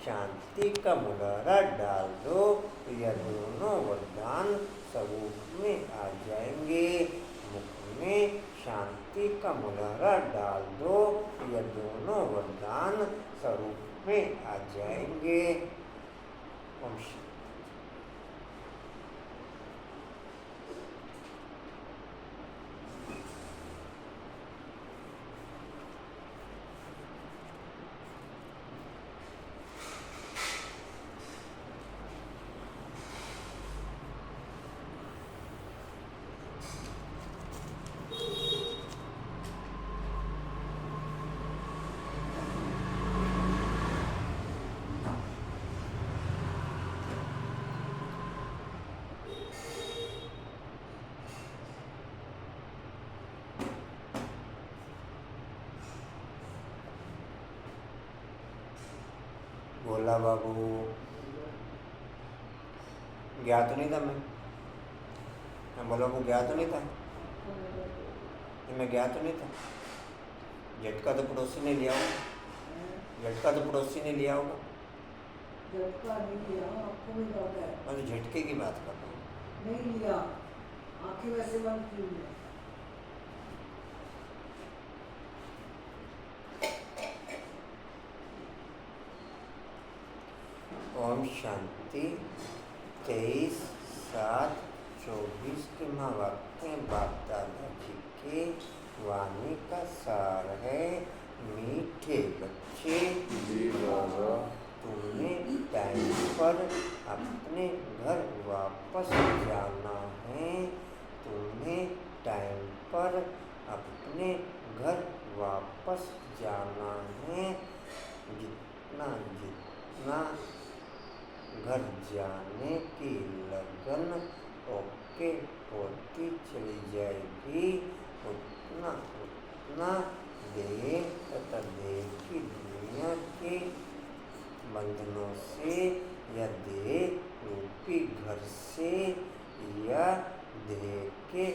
शांति का मुनारा डाल दो तो यह दोनों वरदान स्वरूप में आ जाएंगे। मुख में शांति का मुनारा डाल दो तो यह दोनों वरदान स्वरूप में आ जाएंगे। ओम शांति। बोला बाबू, गया तो नहीं था मैं बोला वो गया तो नहीं था, मैं गया तो नहीं था। झटका तो पड़ोसी ने लिया होगा, झटका तो पड़ोसी ने लिया होगा। झटका नहीं लिया, आपको भी दर्द है। मैं तो झटके की बात कर रहा हूँ। नहीं लिया, आंखें वैसे बंद की हुई है। ओम शांति। 23/7/24 के महावाक्य बाप दादा जी के वाणी का सार है। मीठे बच्चे, तुम्हें टाइम पर अपने घर वापस जाना है। तुम्हें टाइम पर अपने घर वापस जाना है। जितना जितना घर जाने की लगन ओके होती चली जाएगी, उतना उतना देह तथा देह की दुनिया के बंधनों से या देह रूपी घर से या देह के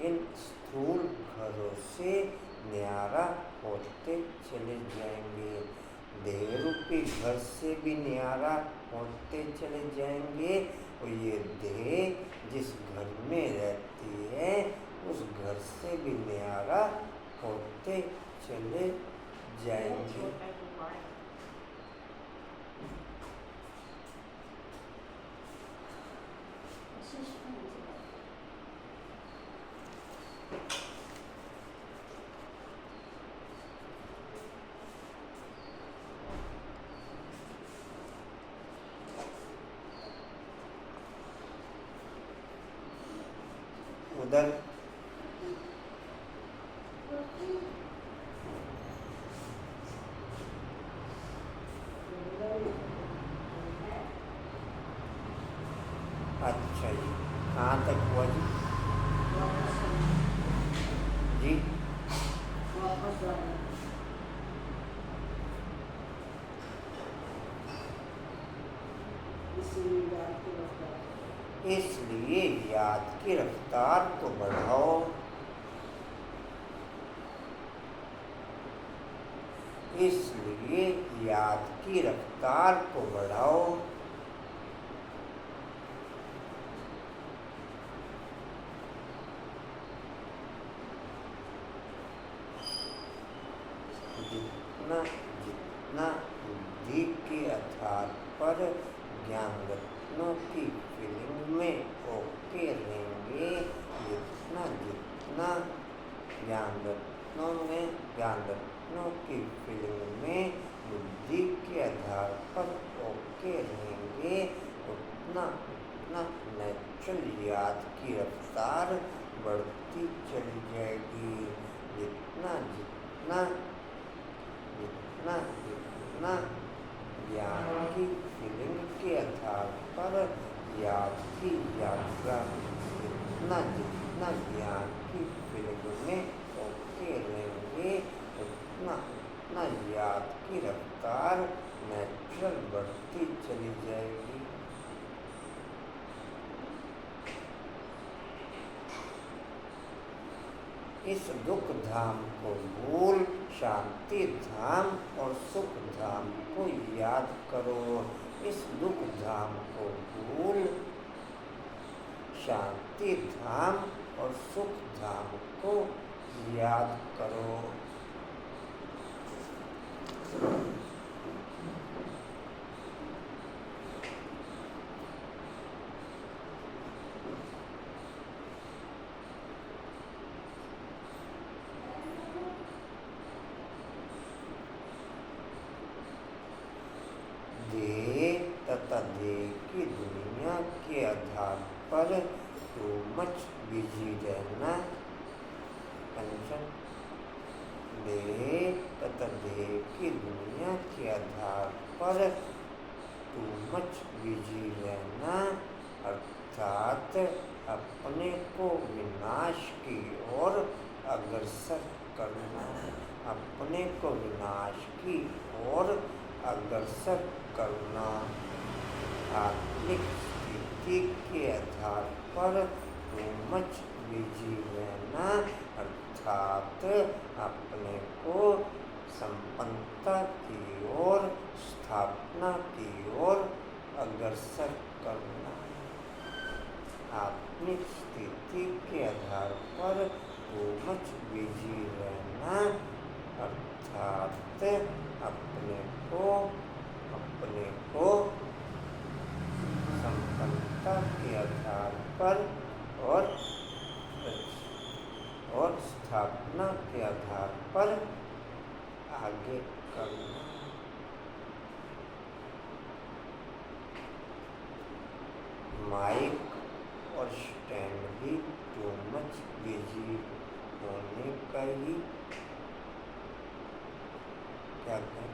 इन स्थूल घरों से न्यारा होते चले जाएंगे। देह रूपी घर से भी न्यारा होते चले जाएंगे और ये देह जिस घर में रहती है उस घर से भी न्यारा होते चले जाएंगे। उधर अच्छा जी, कहाँ तक हुआ जी? जी इसलिए याद की रफ्तार को बढ़ाओ। इसलिए याद की रफ्तार को बढ़ाओ। जितना जितना बुद्धि के आधार पर ज्ञान रत्नों की फीलिंग में ओके रहेंगे, जितना जितना ज्ञान रत्नों की फीलिंग में बुद्धि के आधार पर ओके रहेंगे, उतना उतना नेचुरल याद की रफ्तार बढ़ती चली जाएगी। जितना जितना जितना जितना ज्ञान की फीलिंग के आधार पर याद की यात्रा, जितना जितना ज्ञान की फीलिंग में ओके रहेंगे, उतना उतना याद की रफ्तार नेचुरल बढ़ती चली जाएगी। इस दुख धाम को भूल शांति धाम और सुख धाम को याद करो, इस दुख धाम को भूल शांति धाम और सुख धाम को याद करो। देह तथा देह की दुनिया के आधार पर टू मच बिजी रहना। कंचन, देह तथा देह की दुनिया के आधार पर टू मच बिजी रहना अर्थात अपने को विनाश की ओर अग्रसर करना। अपने को विनाश की ओर अग्रसर करना। आत्मिक स्थिति के आधार पर टू मच बिजी रहना अर्थात अपने को संपन्नता की ओर, स्थापना की ओर अग्रसर करना। आत्मिक स्थिति के आधार पर टू मच बिजी रहना अर्थात अपने को संपन्नता के आधार पर और स्थापना के आधार पर आगे करना। माइक और स्टैंड भी टू मच बिजी होने का ही क्या कहें,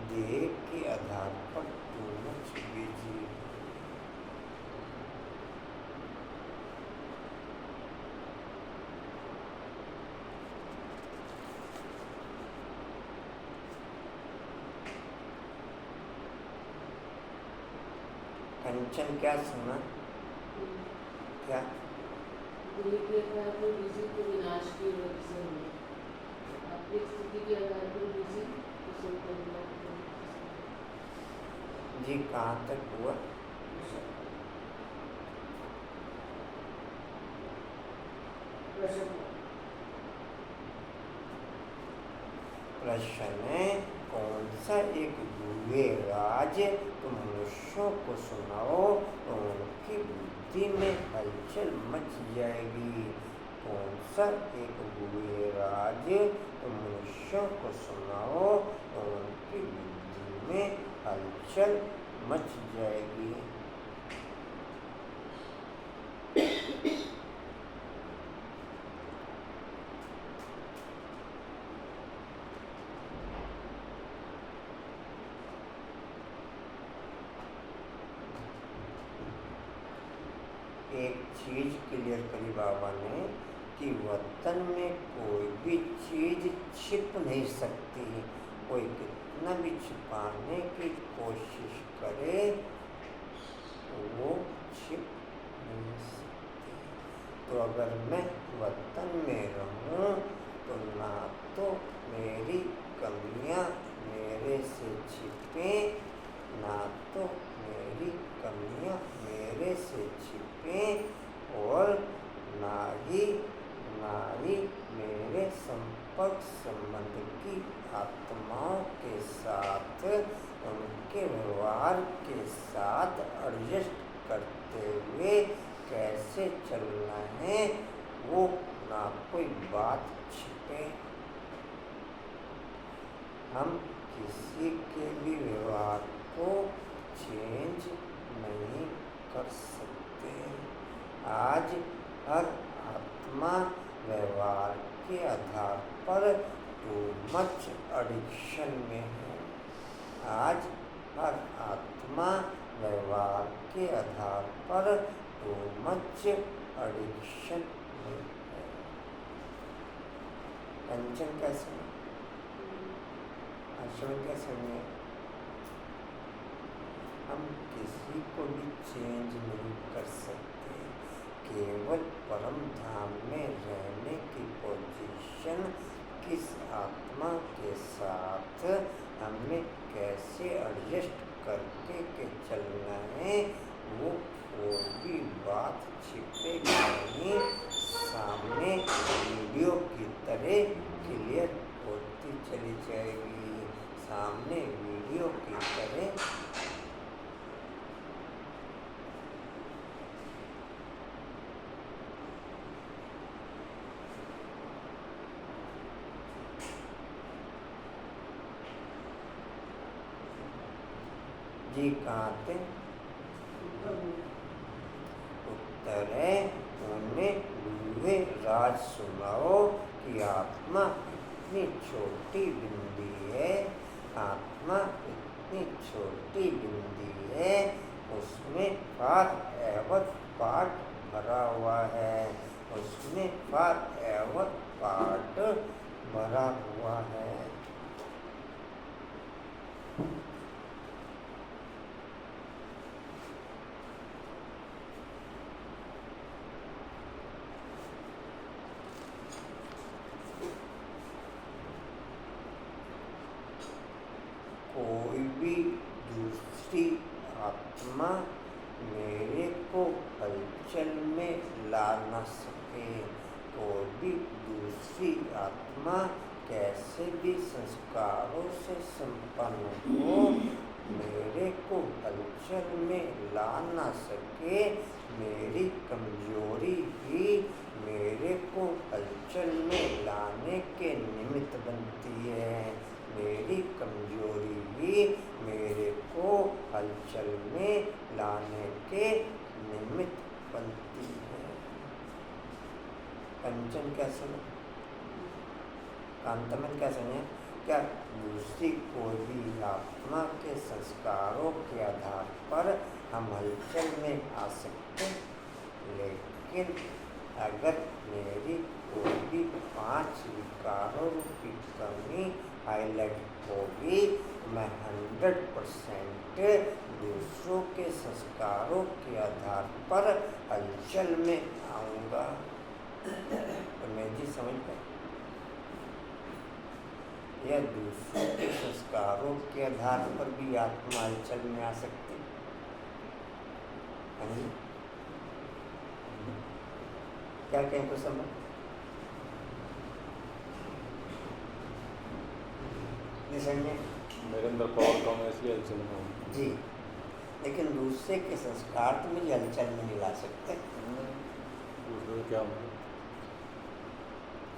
देह के आधार पर टू मच बिजी। कंचन क्या सुना? क्या देह के आधार पर बिजी तो विनाश की ओर अग्रसर होना, अपनी स्थिति के आधार पर बिजी तो संपन्नता की ओर अग्रसर। जी कहाँ तक हुआ? प्रश्न है, कौन सा एक भूले राज तुम मनुष्यों को सुनाओ तो उनकी बुद्धि में हलचल मच जाएगी। कौन सा एक भूले राज तुम मनुष्यों को सुनाओ तो उनकी बुद्धि में हलचल मच जाएगी। एक चीज क्लियर करी बाबा ने कि वतन में कोई भी चीज छिप नहीं सकती। कोई कितना भी छिपाने की कोशिश करे वो छिप नहीं सकती। तो अगर मैं वतन में रहूं तो ना तो मेरी कमियां मेरे से छिपें, ना तो मेरी कमियां मेरे से छिपें और ना ही मेरे संपर्क संबंध की आत्माओं के साथ उनके व्यवहार के साथ एडजस्ट करते हुए कैसे चलना है वो ना कोई बात छिपे। हम किसी के भी व्यवहार को चेंज नहीं कर सकते। आज हर आत्मा व्यवहार के आधार पर टू मच एडिक्शन में है। आज हर आत्मा व्यवहार के आधार पर टू मच एडिक्शन में है। कंचन कैसे आश्रम कैसे में हम किसी को भी चेंज नहीं कर सकते। केवल परम धाम में रहने की पोजीशन किस आत्मा के साथ हमें कैसे एडजस्ट करके के चलना है, वो कोई भी बात छिपेगी नहीं, सामने वीडियो की तरह क्लियर होती चली जाएगी। सामने वीडियो की तरह जी कहाँ थे? उत्तर है, उन्हें दूहे राज सुनाओ कि आत्मा इतनी छोटी बिंदी है, आत्मा इतनी छोटी बिंदी है, उसमें पाठ एवं पाठ भरा हुआ है, उसमें पाठ एवं पाठ भरा हुआ है। कोई भी दूसरी आत्मा मेरे को हलचल में ला न सके, कोई भी दूसरी आत्मा कैसे भी संस्कारों से संपन्न हो, मेरे को हलचल में ला न सके। मेरी कमजोरी ही मेरे को हलचल में लाने के निमित्त बनती है, मेरी कमजोरी ही मेरे को हलचल में लाने के निमित्त बनती है। कंचन क्या समझ, कांतमन क्या समझे? क्या दूसरी कोई भी आत्मा के संस्कारों के आधार पर हम हलचल में आ सकते, लेकिन अगर मेरी कोई भी 5 विकारों की कमी हाईलाइट होगी, मैं 100% दूसरों के संस्कारों के आधार पर हलचल में आऊँगा। तो मैं जी समझ पाए, या दूसरों के संस्कारों के आधार पर भी आत्मा हलचल में आ सकती है। क्या कहें तो समझ मेरे अंदर पावर कम है इसलिए हलचल में हूँ जी, लेकिन दूसरे के संस्कार तो मुझे हलचल में नहीं ला सकते। दूसरे क्या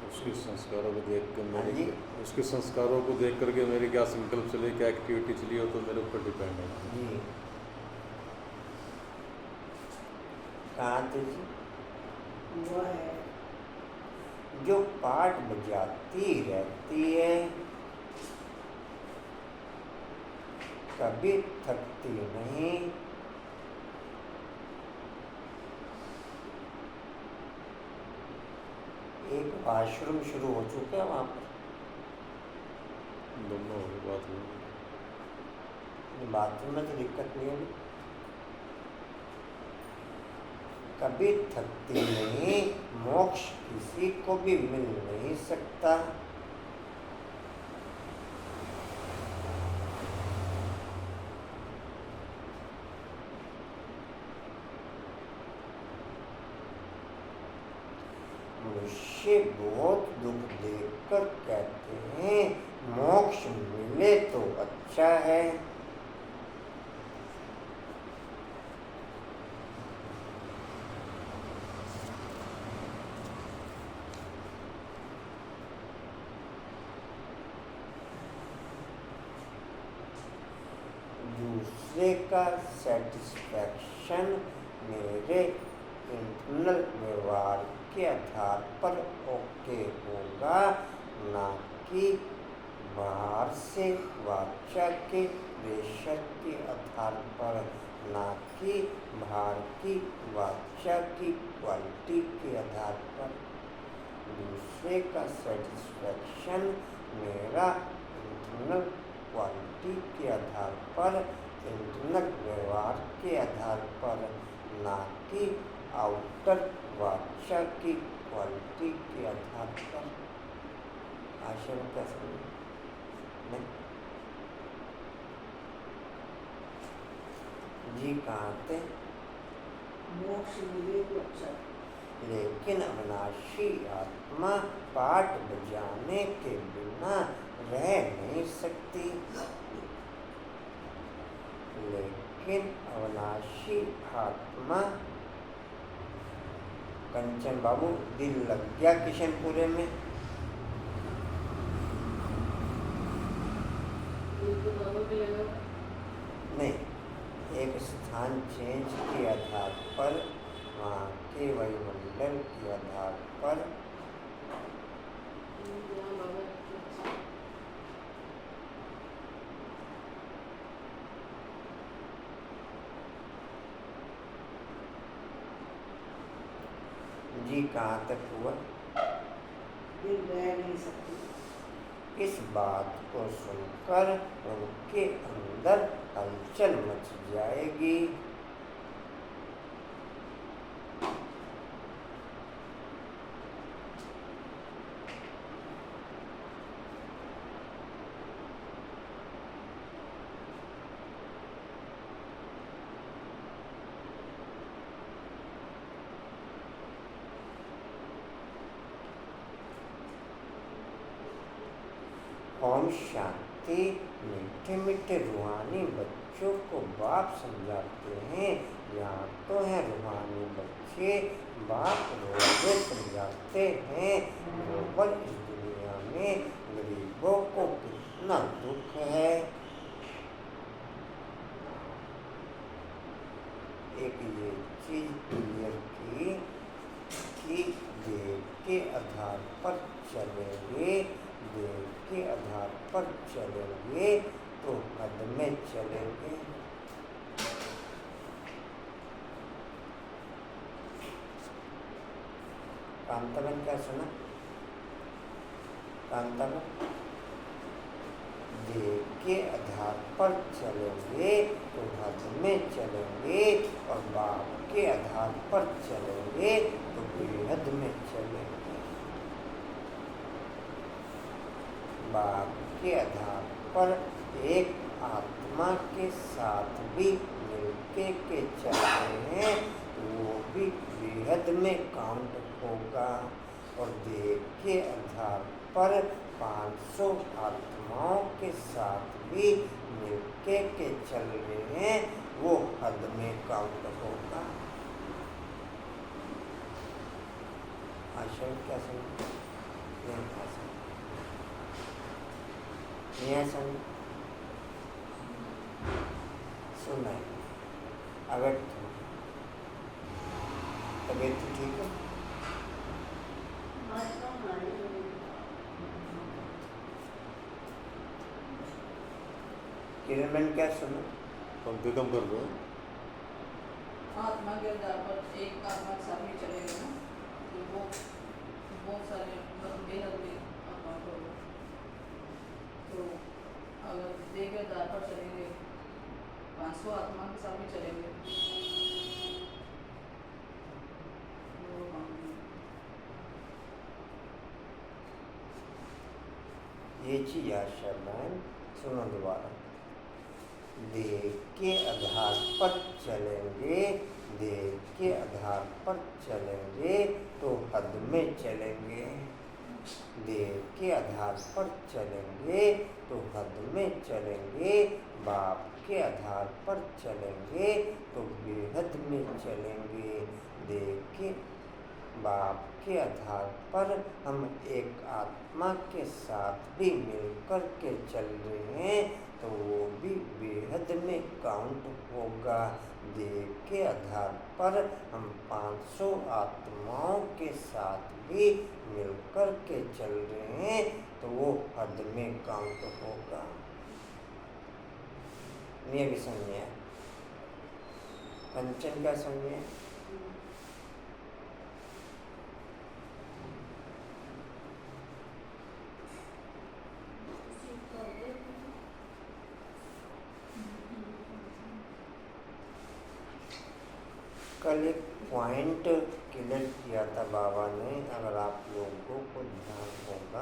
उसके संस्कारों को देख कर मेरे, उसके संस्कारों को देख करके मेरी क्या संकल्प चले, क्या एक्टिविटी चली हो, तो मेरे ऊपर डिपेंड है जी। कहाँ थे जी? वो है जो पाठ बजाती रहती है, कभी थकती नहीं, एक वॉशरूम शुरू हो चुका है वहाँ पर, दोनों बात हुई, बाथरूम में तो दिक्कत नहीं है, कभी थकती नहीं, मोक्ष किसी को भी मिल नहीं सकता। मुझसे बहुत दुख देखकर कहते हैं मोक्ष मिले तो अच्छा है, दूसरे का सेटिस्फैक्शन मेरे इंटरनल व्यवहार के आधार पर ओके होगा, ना कि बाहर से वाचा के प्रेशर के आधार पर, ना कि बाहर की वाचा की क्वालिटी के आधार पर। दूसरे का सेटिस्फैक्शन मेरा इंटरनल क्वालिटी के आधार पर, इंटरनल व्यवहार के आधार पर, ना कि आउटर वाचा की क्वालिटी के आधार पर। आश्रम क्या समझे नहीं? जी कहाँ थे? मोक्ष मिले तो अच्छा। लेकिन अविनाशी आत्मा पाठ बजाने के बिना रह नहीं सकती। लेकिन अविनाशी आत्मा, कंचन बाबू दिल लग गया किशनपुरे में? नहीं, एक स्थान चेंज के आधार पर, वहाँ के वायुमंडल के आधार पर जी कहाँ तक हुआ? दिल रह नहीं सकती। इस बात को सुनकर उनके अंदर हलचल मच जाएगी। ओम शांति। मीठे मीठे रूहानी बच्चों को बाप समझाते हैं। यहाँ तो है रूहानी बच्चे, बाप रोज़े समझाते हैं। केवल इस दुनिया में गरीबों को कितना दुख है। एक ये चीज क्लियर की कि देव के आधार पर चलेंगे, देव के आधार पर चलेंगे तो हद में चलेंगे। कांताबेन क्या सुना? कांताबेन, देव के आधार पर चलेंगे तो हद में चलेंगे और बाप के आधार पर चलेंगे तो बेहद में चलेंगे। बाप के आधार पर एक आत्मा के साथ भी मिलके के चल रहे हैं, वो भी बेहद में काउंट होगा। और देव के आधार पर 500 आत्माओं के साथ भी मिलके के चल रहे हैं, वो हद में काउंट होगा। आशय क्या समझ? नहीं समझ? सुना है? अगर तबीयत ठीक है? किरण मैंने क्या सुना? कम से कम कर दो। आत्मा के आधार पर एक आत्मा के साथ ही चलेगा ना, तो वो बहुत सारे बेहद में आत्मा को, तो अगर देह के आधार पर चलेंगे 500 आत्मा के साथ भी चलेंगे ये चीज आशा बहन सुनो दोबारा। देह के आधार पर चलेंगे, देह के आधार पर चलेंगे तो हद में चलेंगे। देह के आधार पर चलेंगे तो हद में चलेंगे। बाप के आधार पर चलेंगे तो बेहद में चलेंगे। देह के बाप के आधार पर हम एक आत्मा के साथ भी मिलकर के चल रहे हैं तो वो भी बेहद में काउंट होगा। देव के आधार पर हम 500 आत्माओं के साथ भी मिलकर के चल रहे हैं तो वो हद में काउंट होगा। ये भी समझे? कंचन क्या समझे? कल एक पॉइंट क्लियर किया था बाबा ने, अगर आप लोगों को ध्यान होगा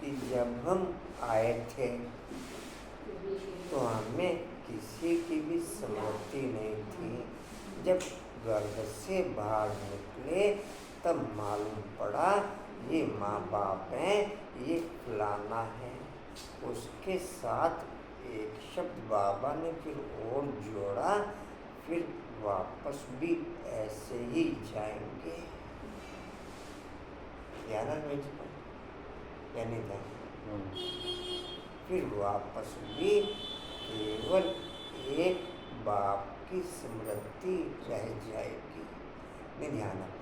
कि जब हम आए थे तो हमें किसी की भी स्मृति नहीं थी। जब गर्भ से बाहर निकले तब मालूम पड़ा ये माँ बाप हैं, ये फलाना है। उसके साथ एक शब्द बाबा ने फिर और जोड़ा, फिर वापस भी ऐसे ही जाएंगे। ध्यान है या नहीं ध्यान? फिर वापस भी केवल एक बाप की स्मृति रह जाएगी। नहीं ध्यान अपना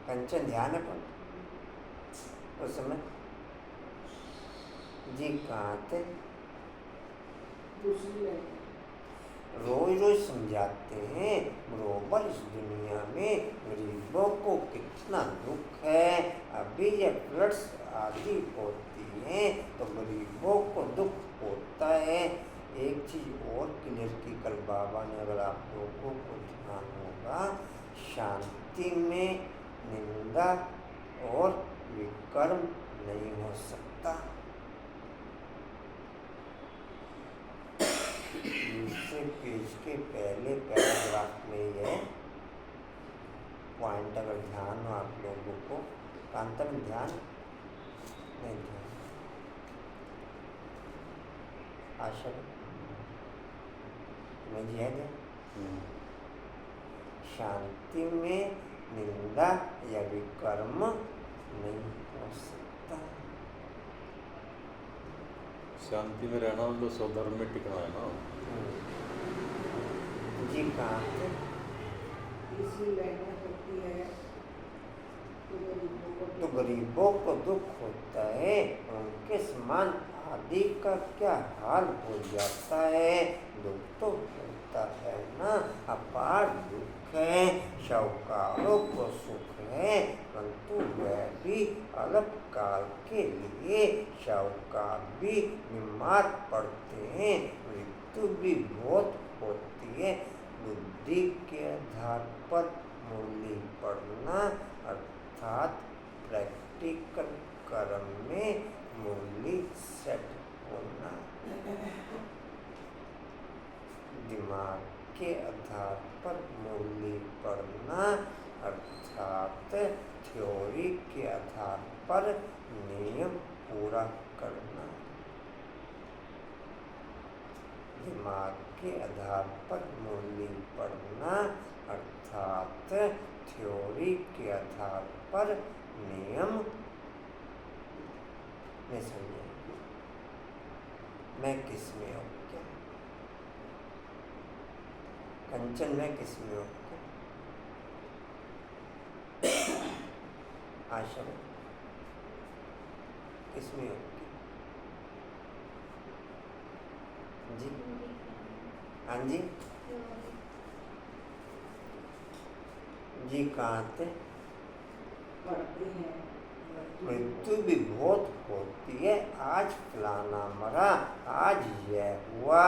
कंचन, ध्यान अपन उस समय जी कहाँ थे? रोज रोज समझाते हैं बरोबर इस दुनिया में गरीबों को कितना दुख है। अभी जब फ्लड्स आदि होती हैं तो गरीबों को दुख होता है। एक चीज और क्लियर की कल बाबा ने, अगर आप लोगों को ध्यान होगा, शांति में निंदा और विकर्म नहीं हो सकता। दूसरे पेज के पहले पैराग्राफ में यह पॉइंट अगर ध्यान हो आप लोगों को, कांता में ध्यान नहीं, ध्यान आशा में जी है। शांति में निंदा या विकर्म नहीं हो सकता। शांति में रहना तो स्वधर्म में टिकना है ना। जी कहाँ थे? इसी लाइन होती है तो गरीबों को दुख होता है, उनके समान आदि का क्या हाल हो जाता है। दुख तो होता है ना, अपार दुख है। शाहूकारों को सुख है, परंतु वह भी अल्प काल के लिए। शाहूकार भी बीमार पड़ते हैं, मृत्यु भी बहुत होती है। बुद्धि के आधार पर मूल्य पढ़ना अर्थात प्रैक्टिकल कर्म में मूल्य सेट होना। दिमाग के आधार पर मूल्य पढ़ना अर्थात थ्योरी के आधार पर नियम पूरा करना। दिमाग के आधार पर मूल्य पढ़ना अर्थात थ्योरी के आधार पर नियम। नहीं समझे? मैं किस में हूँ क्या? कंचन में किस में हूँ क्या? आशा में किस में हूँ क्या? जी हाँ जी जी कहाँ थे? पढ़ते हैं। मृत्यु भी बहुत होती है। आज फलाना मरा, आज यह हुआ,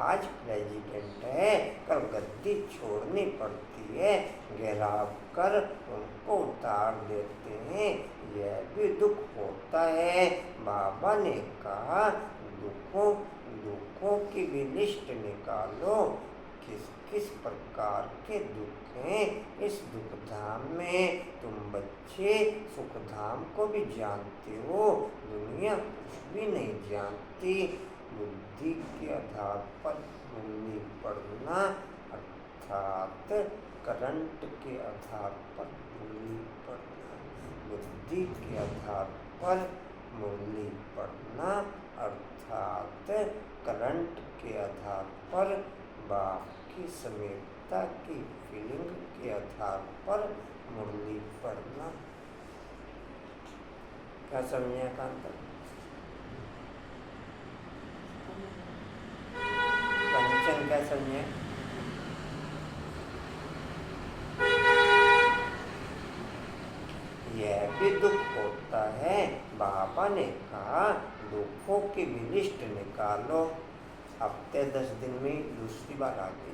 आज प्रेसिडेंट है, कल गद्दी छोड़नी पड़ती है, घेराव कर उनको उतार देते हैं। यह भी दुख होता है। बाबा ने कहा दुखों की भी लिस्ट निकालो, किस किस प्रकार के दुख हैं इस दुखधाम में। तुम बच्चे सुखधाम को भी जानते हो, दुनिया कुछ भी नहीं जानती। बुद्धि के आधार पर मूल्य पढ़ना अर्थात करंट के आधार पर मूल्य पढ़ना। बुद्धि के आधार पर मूल्य पढ़ना अर्थात करंट के आधार पर बाप की समीपता की फीलिंग के आधार पर मुरली पढ़ना। क्या समझे कांता? कंचन क्या समझे? यह भी दुख होता है। बाबा ने कहा दुखों की भी लिस्ट निकालो। हफ्ते 10 दिन में दूसरी बार आ गई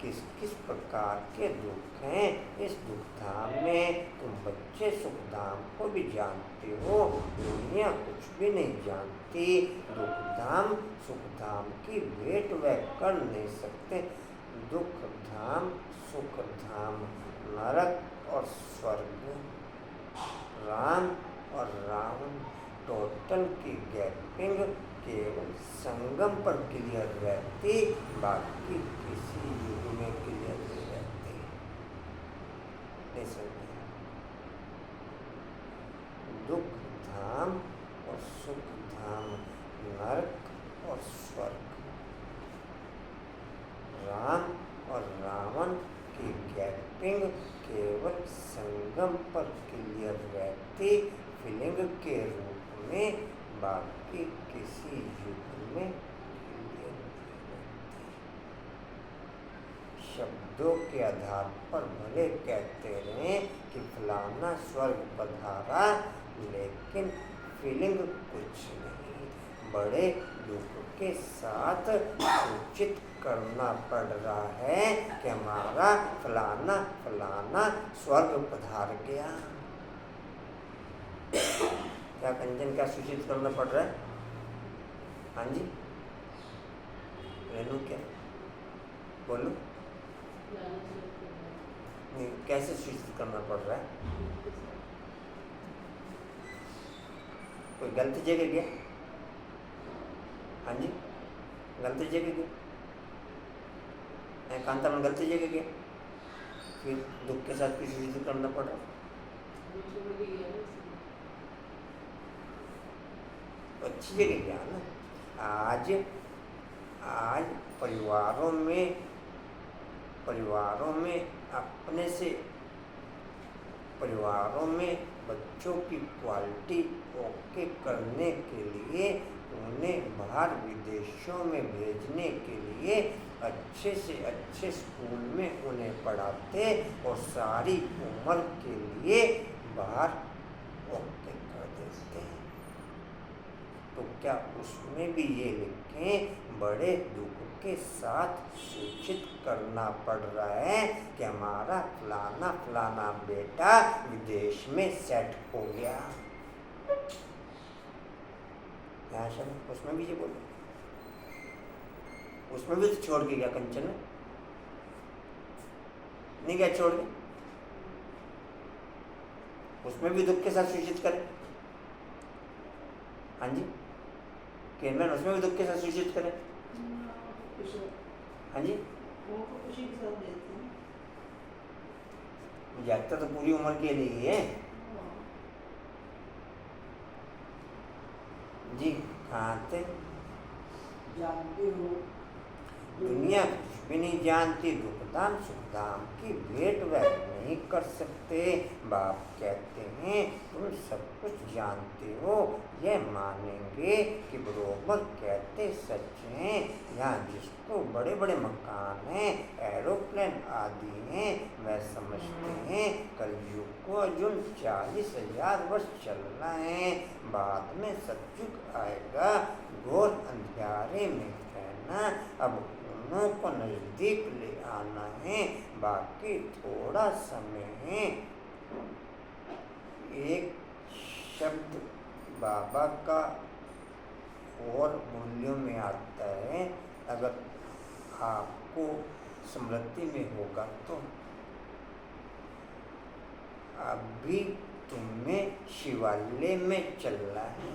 किस किस प्रकार के दुख हैं। इस दुख धाम में तुम बच्चे सुख धाम को भी जानते हो, दुनिया कुछ भी नहीं जानती। दुख धाम सुख धाम की भेंट वह कर नहीं सकते। दुख धाम सुख धाम, नरक और स्वर्ग, राम और रावण, टोटल की गैपिंग केवल संगम पर क्लियर रहती, बाकी किसी युग में क्लियर नहीं रहती। नहीं समझे? दुख धाम और सुख धाम, नरक और स्वर्ग, राम और रावण की गैपिंग केवल संगम पर क्लियर रहती, फीलिंग के रूप में, बाकी किसी युग में क्लियर नहीं रहती। शब्दों के आधार पर भले कहते रहें कि फलाना स्वर्ग पधारा, लेकिन फीलिंग कुछ नहीं। बड़े दुख के साथ सूचित करना पड़ रहा है कि हमारा फलाना फलाना स्वर्ग पधार गया। क्या कंचन, क्या सूचित करना पड़ रहा है? हाँ जी रेनू, क्या बोलो? नहीं, कैसे सूचित करना पड़ रहा है? कोई गलत जगह गया? हाँ जी, गलत जगह गया, कांता में गलत जगह गया, फिर दुख के साथ कुछ सूचित करना पड़ रहा है। अच्छी जगह गया ना। आज परिवारों में बच्चों की क्वालिटी ओके करने के लिए, उन्हें बाहर विदेशों में भेजने के लिए अच्छे से अच्छे स्कूल में उन्हें पढ़ाते और सारी उम्र के लिए बाहर ओके कर देते हैं। तो क्या उसमें भी ये लिखें, बड़े दुख के साथ सूचित करना पड़ रहा है कि हमारा फलाना फलाना बेटा विदेश में सेट हो गया। उसमें भी ये बोलो, उसमें भी तो छोड़ के गया कंचन, नहीं क्या छोड़ के? उसमें भी दुख के साथ सूचित करे। हाँ जी केरमैन, उसमें भी दुख के साथ सूचित करे। हाँ जी, खुशी के साथ देते हैं। जागता तो पूरी उम्र के लिए है जी। खाते जानते हो दुनिया कुछ भी नहीं जानती, दुखधाम सुखधाम की भेंट वह नहीं कर सकते। बाप कहते हैं तुम सब कुछ जानते हो, यह मानेंगे कि बरोबर कहते सच हैं। यहाँ जिसको बड़े बड़े मकान हैं, एरोप्लेन आदि हैं, वह समझते हैं कलयुग को अर्जुन 40,000 वर्ष चलना है, बाद में सतयुग आएगा, घोर अंधियारे में कहना, अब उन्हों को नजदीक ले आना है, बाकी थोड़ा समय है। एक शब्द बाबा का और मूल्यों में आता है, अगर आपको स्मृति में होगा तो, अभी तुम्हें शिवालय में चलना है।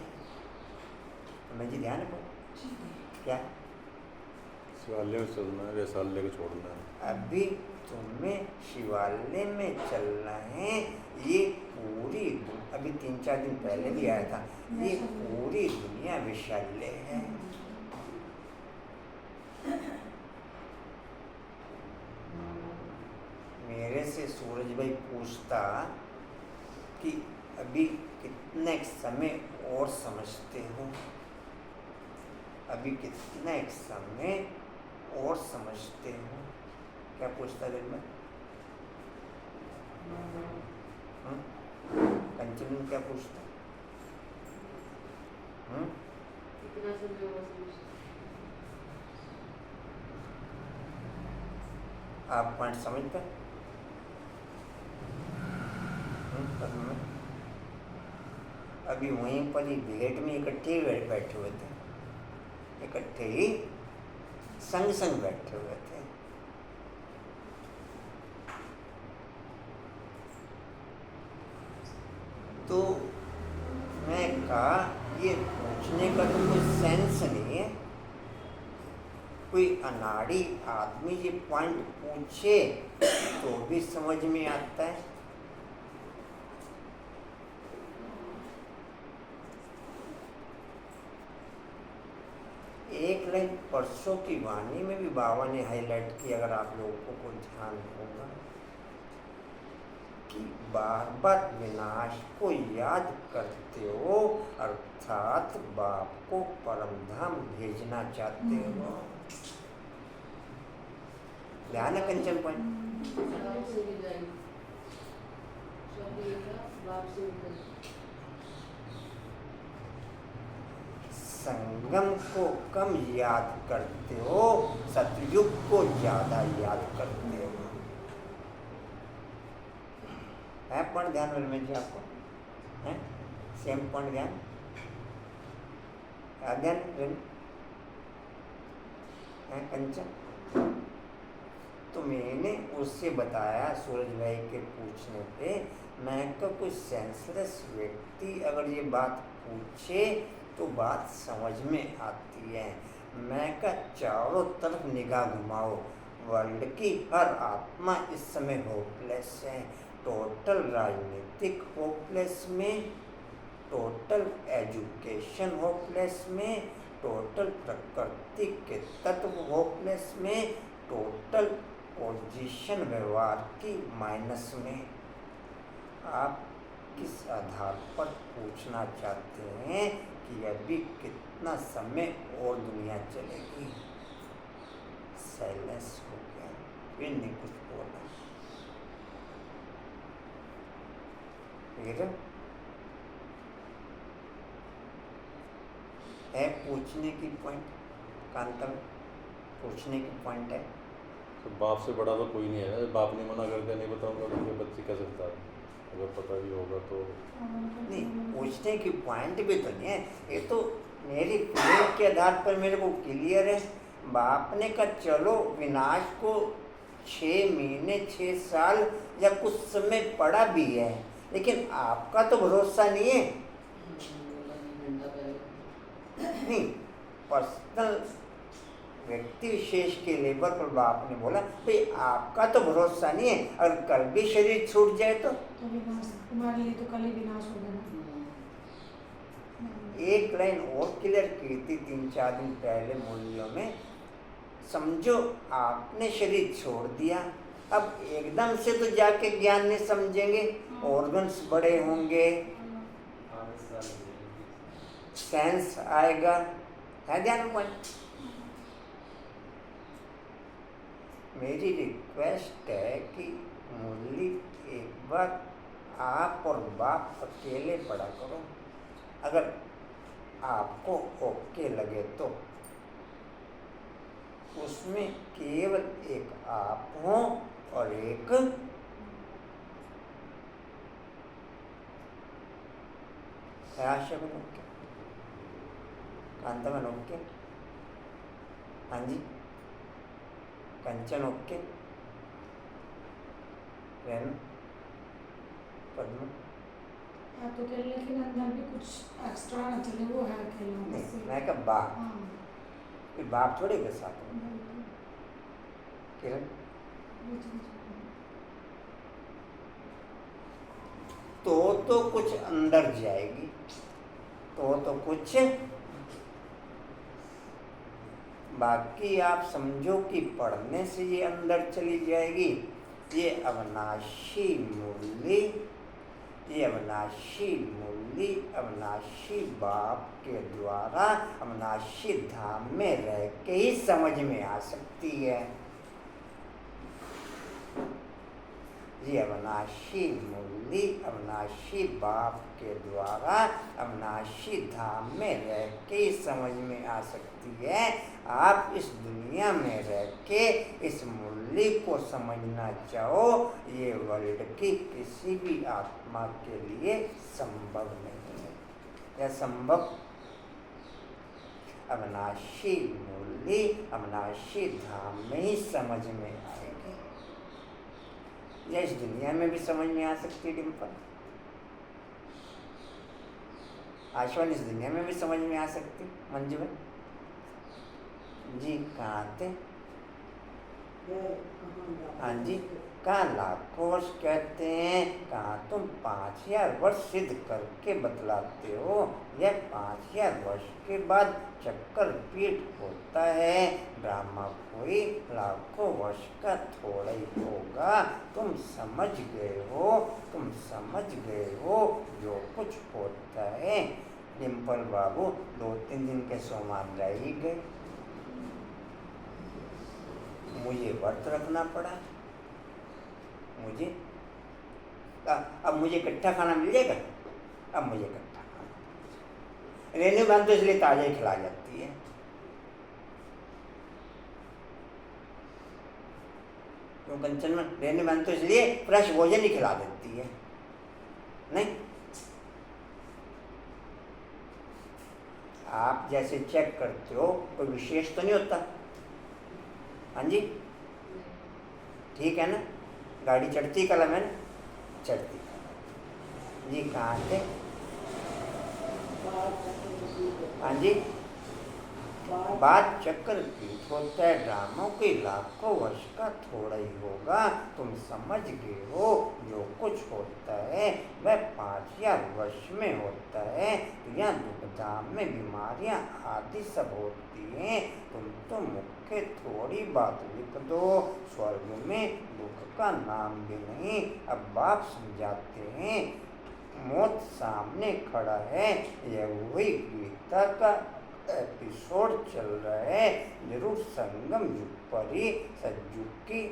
मैं जी ध्यान रखो, क्या शिवालय में चलना है, वैशाल्य को छोड़ना है। अभी तुम्हें शिवालय में चलना है। ये पूरी अभी 3-4 दिन पहले भी आया था, ये पूरी दुनिया वैशाल्य है। मेरे से सूरज भाई पूछता कि अभी कितने समय और समझते हो, अभी कितना एक समय और समझते हो, क्या पूछता दिन में? कंचन क्या पूछता? कितना समय और समझते? आप पॉइंट समझते हैं? पद्म, अभी वहीं पर ही भेंट में इकट्ठे ही बैठे हुए थे, इकट्ठे ही संग संग बैठे हुए थे। तो मैं कहा ये पूछने का तो कोई सेंस नहीं है, कोई अनाड़ी आदमी ये पॉइंट पूछे तो भी समझ में आता है। एक लाइन परसों की वाणी में भी बाबा ने हाईलाइट की, अगर आप लोगों को ध्यान होगा, कि बार बार विनाश को याद करते हो अर्थात बाप को परम धाम भेजना चाहते हो। ध्यान है कंचन पॉइंट? बाप से विदाई, बाप से विदाई। संगम को कम याद करते हो, सतयुग को ज्यादा याद करते हो। है पॉइंट ध्यान में जी आपको? है सेम पॉइंट ध्यान? ध्यान है कंचन? तो मैंने उससे बताया सूरज भाई के पूछने पे, मैं का कोई सेंसलेस व्यक्ति अगर ये बात पूछे तो बात समझ में आती है। मैं का चारों तरफ निगाह घुमाओ, वर्ल्ड की हर आत्मा इस समय होपलेस है, टोटल राजनीतिक होपलेस में, टोटल एजुकेशन होपलेस में, टोटल प्रकृति के तत्व होपलेस में, टोटल पोजीशन व्यवहार की माइनस में। आप किस आधार पर पूछना चाहते हैं कि अभी कितना समय और दुनिया चलेगी? साइलेंस हो गया, फिर नहीं कुछ बोला। फिर है पूछने की पॉइंट, कांतम पूछने की पॉइंट है। तो बाप से बड़ा तो कोई नहीं है, बाप ने मना कर दिया नहीं बताऊंगा तो फिर बच्चे कैसे बता रहे? अगर पता भी होगा तो नहीं, पूछने की पॉइंट भी तो नहीं है, ये तो मेरी प्रूफ के आधार पर मेरे को क्लियर है। बाप ने कहा चलो विनाश को 6 महीने 6 साल या कुछ समय पड़ा भी है, लेकिन आपका तो भरोसा नहीं है। नहीं, पर्सनल व्यक्ति विशेष के लेवल पर बाप ने बोला भाई आपका तो भरोसा नहीं है, अगर कल भी शरीर छूट जाए तो विनाश तुम्हारे लिए तो कल ही विनाश हो गया। एक लाइन और क्लियर की थी 3-4 दिन पहले मूल्यों में, समझो आपने शरीर छोड़ दिया, अब एकदम से तो जाके ज्ञान नहीं समझेंगे, ऑर्गन्स बड़े होंगे, सेंस आएगा, है ध्यान पॉइंट? मेरी रिक्वेस्ट है कि मुरली एक बार आप और बाप अकेले पढ़ा करो, अगर आपको ओके लगे तो। उसमें केवल एक आप हो और एक ओके, कांतमन ओके, हाँ जी, कंचन ओके, रेन पद्म हाँ तो खेलने के अंदर भी कुछ एक्स्ट्रा ना चले, वो है खेलना नहीं, मैं कहा बाप, फिर बाप थोड़े के साथ में किरण। तो कुछ अंदर जाएगी, तो कुछ बाकी आप समझो कि पढ़ने से ये अंदर चली जाएगी। ये अविनाशी मूल्य, ये अविनाशी मूल्य अविनाशी बाप के द्वारा अविनाशी धाम में रह के ही समझ में आ सकती है। ये अविनाशी मूर्ति अविनाशी बाप के द्वारा अविनाशी धाम में रह के समझ में आ सकती है। आप इस दुनिया में रह के इस मूर्ति को समझना चाहो, ये वर्ल्ड की किसी भी आत्मा के लिए संभव नहीं है। यह संभव अविनाशी मूर्ति अविनाशी धाम में ही समझ में आएगी। या इस दुनिया में भी समझ में आ सकती है डिम्पल? आशुवन इस दुनिया में भी समझ में आ सकती? मंजू भाई जी कहाँ थे? हाँ जी, कहाँ लाखों वर्ष कहते हैं, कहाँ तुम 5000 वर्ष सिद्ध करके बतलाते हो। यह 5000 वर्ष के बाद चक्कर पीठ होता है। ड्रामा कोई लाखों वर्ष का थोड़ा ही होगा। तुम समझ गए हो, तुम समझ गए हो जो कुछ होता है। डिम्पल बाबू 2-3 दिन के सोमान रह ही गए, मुझे व्रत रखना पड़ा। मुझे अब मुझे इकट्ठा खाना मिल जाएगा। अब मुझे इकट्ठा खाना रेनू बहन तो इसलिए ताजा ही खिला जाती है। क्यों कंचन में रेनू बहन तो इसलिए फ्रेश भोजन ही खिला देती है। नहीं, आप जैसे चेक करते हो कोई विशेष तो नहीं होता। हाँ जी ठीक है ना, गाड़ी चढ़ती कलम है ना, चढ़ती जी। कहाँ थे? हाँ जी, बात चक्कर पीठ होता है। ड्रामों के लाखों वर्ष का थोड़ा ही होगा। तुम समझ गए हो जो कुछ होता है वह 5000 वर्ष में होता है। तो यहाँ दुखधाम में बीमारियाँ आदि सब होती हैं। तुम तो मुख्य थोड़ी बात लिख दो, स्वर्ग में दुख का नाम भी नहीं। अब बाप समझाते हैं, मौत सामने खड़ा है। यह वही गीता का एपिसोड चल रहा है। जरूर संगम युग पर ही सतयुग की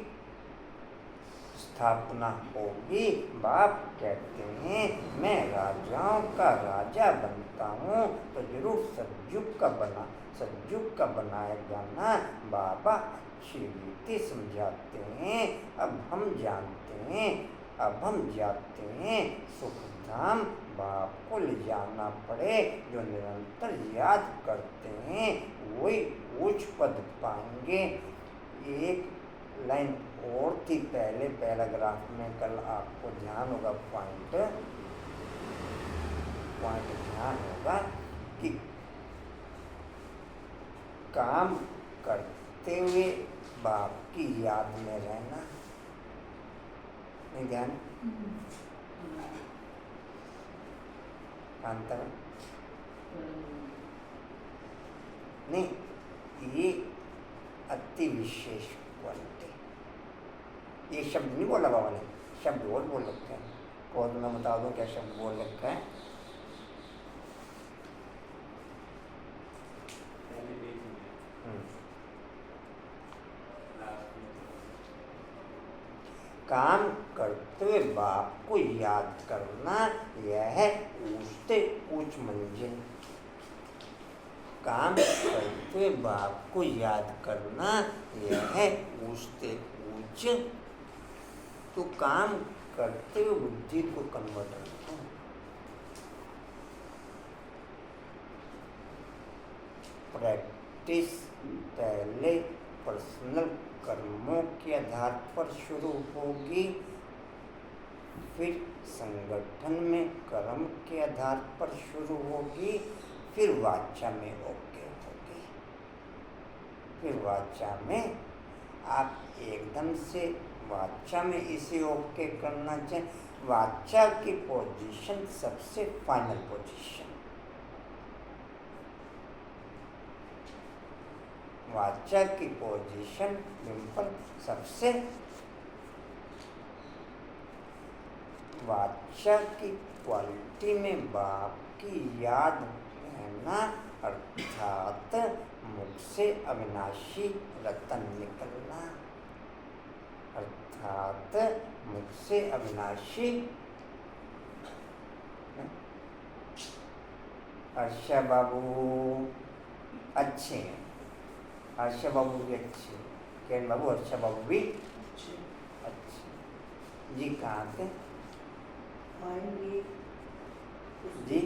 स्थापना होगी। बाप कहते हैं मैं राजाओं का राजा बनता हूँ, तो जरूर सतयुग का बनाएगा ना। बाबा अच्छी रीति समझाते हैं। अब हम जाते हैं सुखधाम। बाप को ले जाना पड़े, जो निरंतर याद करते हैं वही उच्च पद पाएंगे। एक लाइन और थी पहले पैराग्राफ में, कल आपको ध्यान होगा, पॉइंट ध्यान होगा कि काम करते हुए बाप की याद में रहना। नहीं ध्यान अंतर नहीं, ये अति विशेष क्वालिटी। ये शब्द नहीं बोला बाबा ने, शब्द और बोल रखे हैं। और मैं बता दूं क्या शब्द बोल रखा है। काम करते हुए बाप को याद करना, यह है ऊंचते ऊंच मंजिल। काम करते हुए बाप को याद करना, यह है ऊंचते ऊंच। तो काम करते हुए बुद्धि को कन्वर्ट रखो। प्रैक्टिस पहले पर्सनल कर्मों के आधार पर शुरू होगी, फिर संगठन में कर्म के आधार पर शुरू होगी, फिर वाचा में ओके होगी। फिर वाचा में आप एकदम से वाचा में इसे ओके करना चाहिए। वाचा की पोजीशन सबसे फाइनल पोजीशन। वाचा की पोजीशन डिम्पल सबसे, वाचा की क्वालिटी में बाप की याद रहना, अर्थात मुख से अविनाशी रतन निकलना। अर्थात अर्थात मुझसे अविनाशी। हर्षा बाबू अच्छे हैं, हर्षा बाबू भी अच्छे हैं, किरण बाबू हर्षा बाबू भी अच्छे। जी कहाँ थे आएंगे जी?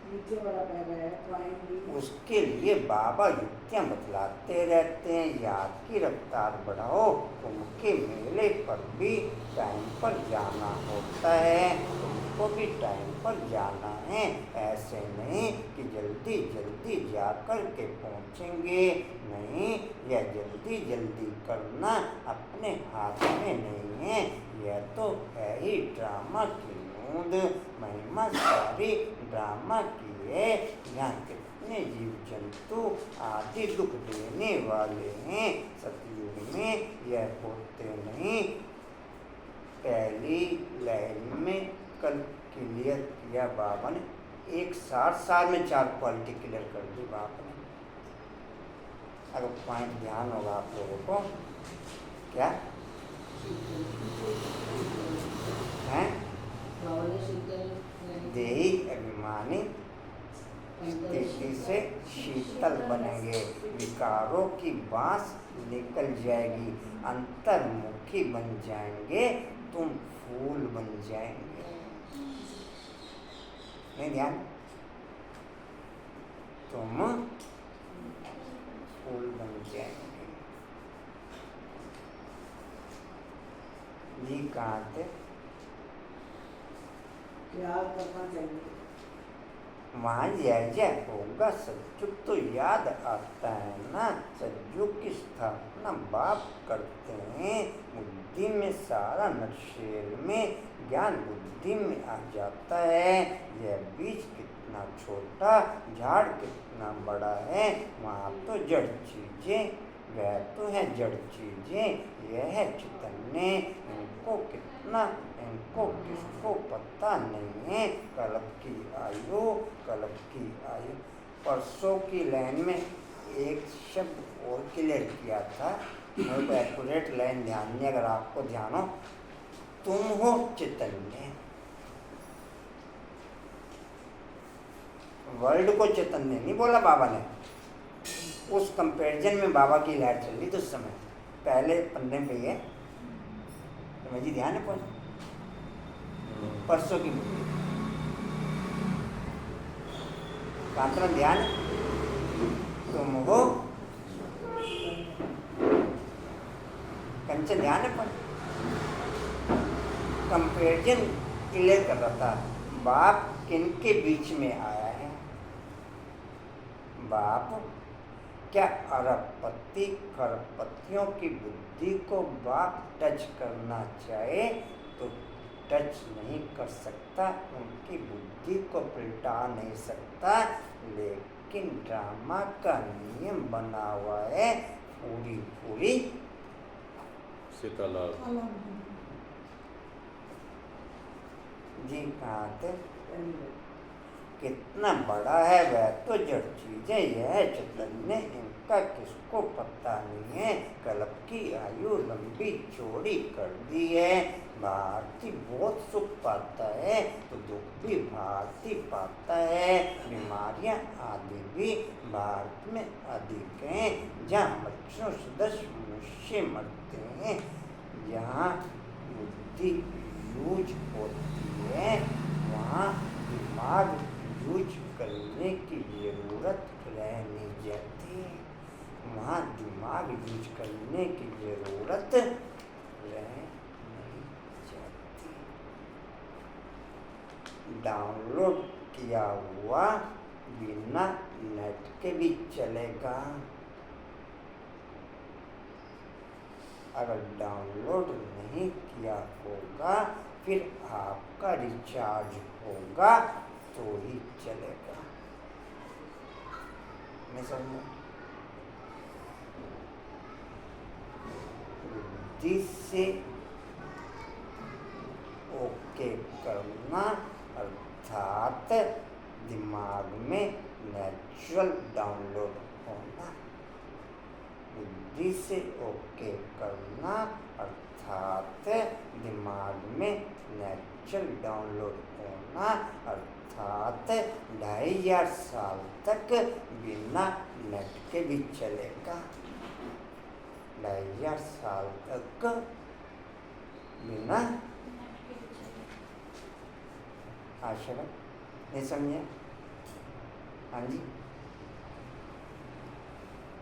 नीचे वाला पैरा है तो आएंगे। उसके लिए बाबा युक्तियाँ बतलाते रहते हैं। याद की रफ्तार बढ़ाओ, उनके मेले पर भी टाइम पर जाना होता है, तुमको भी टाइम पर जाना है। ऐसे नहीं कि जल्दी जल्दी जा कर के पहुँचेंगे, नहीं, यह जल्दी जल्दी करना अपने हाथ में नहीं है। यह तो है ही ड्रामा की नूंद, महिमा सारी ड्रामा की है। यहाँ कितने जीव जंतु आदि दुख देने वाले हैं। सतयुग में यह होते नहीं। पहली लाइन में कल क्लियर किया बाबा ने, 160 साल में 4 क्वालिटी क्लियर कर दी बाबा ने। अगर पॉइंट ध्यान होगा आप लोगों को, क्या है? देही अभिमानी स्थिति से शीतल बनेंगे, विकारों की बांस निकल जाएगी, अंतर्मुखी बन जाएंगे, तुम फूल बन जाएंगे। नहीं ध्यान? तुम फूल बन जाएंगे। जी कहाँ थे? याद करना चाहिए। वहाँ जय जय होगा सतयुग तो याद आता है ना। सतयुग की स्थापना बाप करते हैं, बुद्धि में सारा नक्शेल में ज्ञान बुद्धि में आ जाता है। यह बीज कितना छोटा, झाड़ कितना बड़ा है, वहाँ तो जड़ चीजें, वह तो है जड़ चीजें, यह है चैतन्य। इनको कितना, इनको किसको पता नहीं है। कल्प की आयु, कल्प की आयु। परसों की लाइन में एक शब्द और क्लियर किया था, मेरे को एक्यूरेट लाइन ध्यान नहीं, अगर आपको ध्यान हो। तुम हो चैतन्य, वर्ल्ड को चैतन्य नहीं बोला बाबा ने। उस कंपैरिजन में बाबा की लहर चल रही थी उस समय, पहले पन्ने पे है, तो मुझे ध्यान है परसों की कांतरा ध्यान। तुम हो कंचन ध्यान है पर कंपैरिजन क्लियर कर रहा था। बाप किनके बीच में आया है? बाप क्या अरबपति खरबपतियों की बुद्धि को बाप टच करना चाहे तो टच नहीं कर सकता, उनकी बुद्धि को पलटा नहीं सकता। लेकिन ड्रामा का नियम बना हुआ है, पूरी पूरी सीतालाल जी कहाँ थे? कितना बड़ा है वह तो जड़ चीजें, यह चैतन्य, इनका किसको पता नहीं है। कल्प की आयु लंबी चौड़ी कर दी है। भारती बहुत सुख पाता है तो दुख भी भारती पाता है। बीमारियां आदि भी भारत में अधिक हैं। जहाँ बच्चों सदस्य मनुष्य मरते हैं, जहाँ बुद्धि यूज होती है, वहाँ दिमाग यूज करने की जरूरत रह नहीं जाती, वहाँ दिमाग यूज करने की जरूरत रह नहीं जाती। डाउनलोड किया हुआ बिना नेट के भी चलेगा। अगर डाउनलोड नहीं किया होगा फिर आपका रिचार्ज होगा तो ही चलेगा। मैं समझ बुद्धि से ओके करना अर्थात दिमाग में नेचुरल डाउनलोड होना। बुद्धि से ओके करना, अर्थात दिमाग में नेचुरल डाउनलोड होना, अर्थात 2500 साल तक बिना नेट के भी चलेगा। 2500 साल तक बिना आश्रम नहीं समझे? हाँ जी,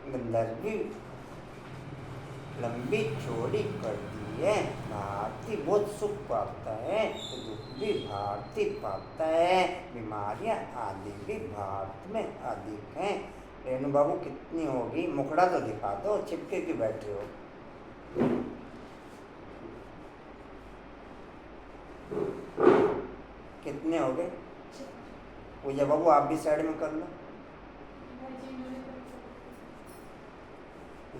गंधर्वी लंबी चौड़ी कर दी है। भारती बहुत सुख पाता है तो दुख भी भारती पाता है। बीमारियां आदि भी भारत में अधिक हैं। रेणु बाबू कितनी होगी? मुखड़ा तो दिखा दो, चिपके के बैठे हो। कितने हो गए? पूजा बाबू आप भी साइड में कर लो।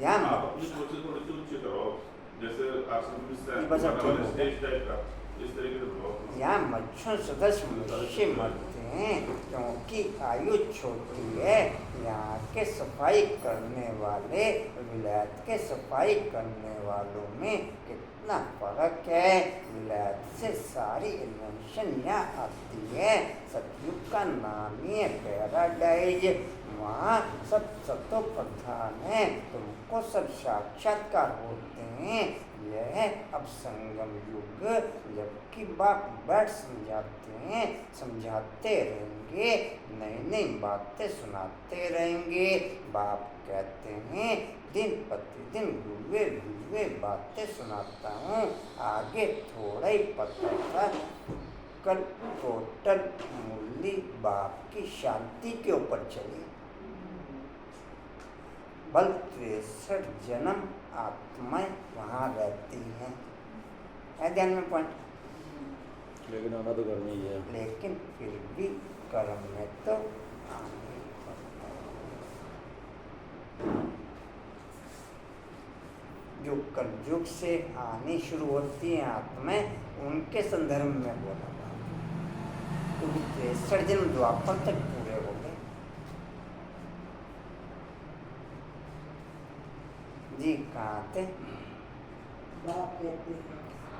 यहाँ आप अपनी कोशिश थोड़ी सी ऊंची करो, जैसे बस अब ठीक हो स्टेज टाइप का इस तरीके से बनाओ। यहाँ मच्छर सदस्य मनुष्य मरते हैं क्योंकि आयु छोटी है। यहाँ के सफाई करने वाले विलायत के सफाई करने वालों में कितना फर्क है। विलायत से सारी इन्वेंशन यहाँ आती है। सतयुग का नाम ही है पैराडाइज। वहाँ सब सतो प्रधान है, तुमको सब साक्षात्कार होते हैं। यह अब संगम युग, जबकि बाप बैठ समझाते हैं, समझाते रहेंगे, नई नई बातें सुनाते रहेंगे। बाप कहते हैं दिन प्रतिदिन गुरुए गुरुए बातें सुनाता हूँ। आगे थोड़ा ही पता था, कल टोटल मूल्य बाप की शांति के ऊपर चली। बल 63 जन्म आत्माएं वहाँ रहती हैं। है ध्यान में पॉइंट? लेकिन आना तो करना ही है। लेकिन फिर भी कर्म में तो आना ही पड़ता है। जो कलयुग से आनी शुरू होती है आत्माएं, उनके संदर्भ में बोला क्योंकि 63 जन्म द्वापर तक पूरे हो गए। जी कहाँ थे?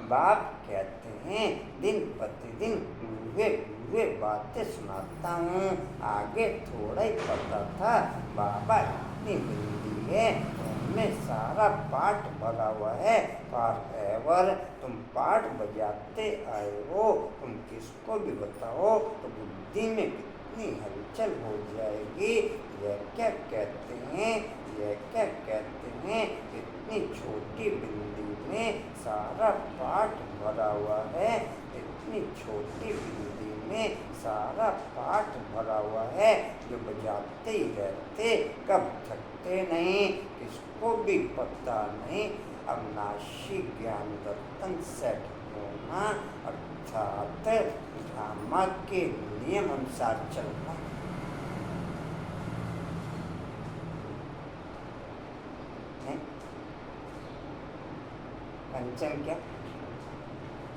बाप कहते हैं दिन प्रतिदिन गुरुए बातें सुनाता हूँ। आगे थोड़ा ही पता था, बाबा इतनी बिंदी है, उनमें सारा पाठ भरा हुआ है। फॉरएवर तुम पाठ बजाते आए हो, तुम किसको भी बताओ तो बुद्धि में कितनी हलचल हो जाएगी। यह क्या कहते हैं, यह क्या कहते हैं, इतनी छोटी बिंदी में सारा पाठ भरा हुआ है। इतनी छोटी बिंदी में सारा पाठ भरा हुआ है, जो बजाते ही रहते, कब थकते नहीं, किसको भी पता नहीं। अविनाशी ज्ञान रतन सेट होना, अर्थात ड्रामा के नियम अनुसार चलना। पंचम क्या?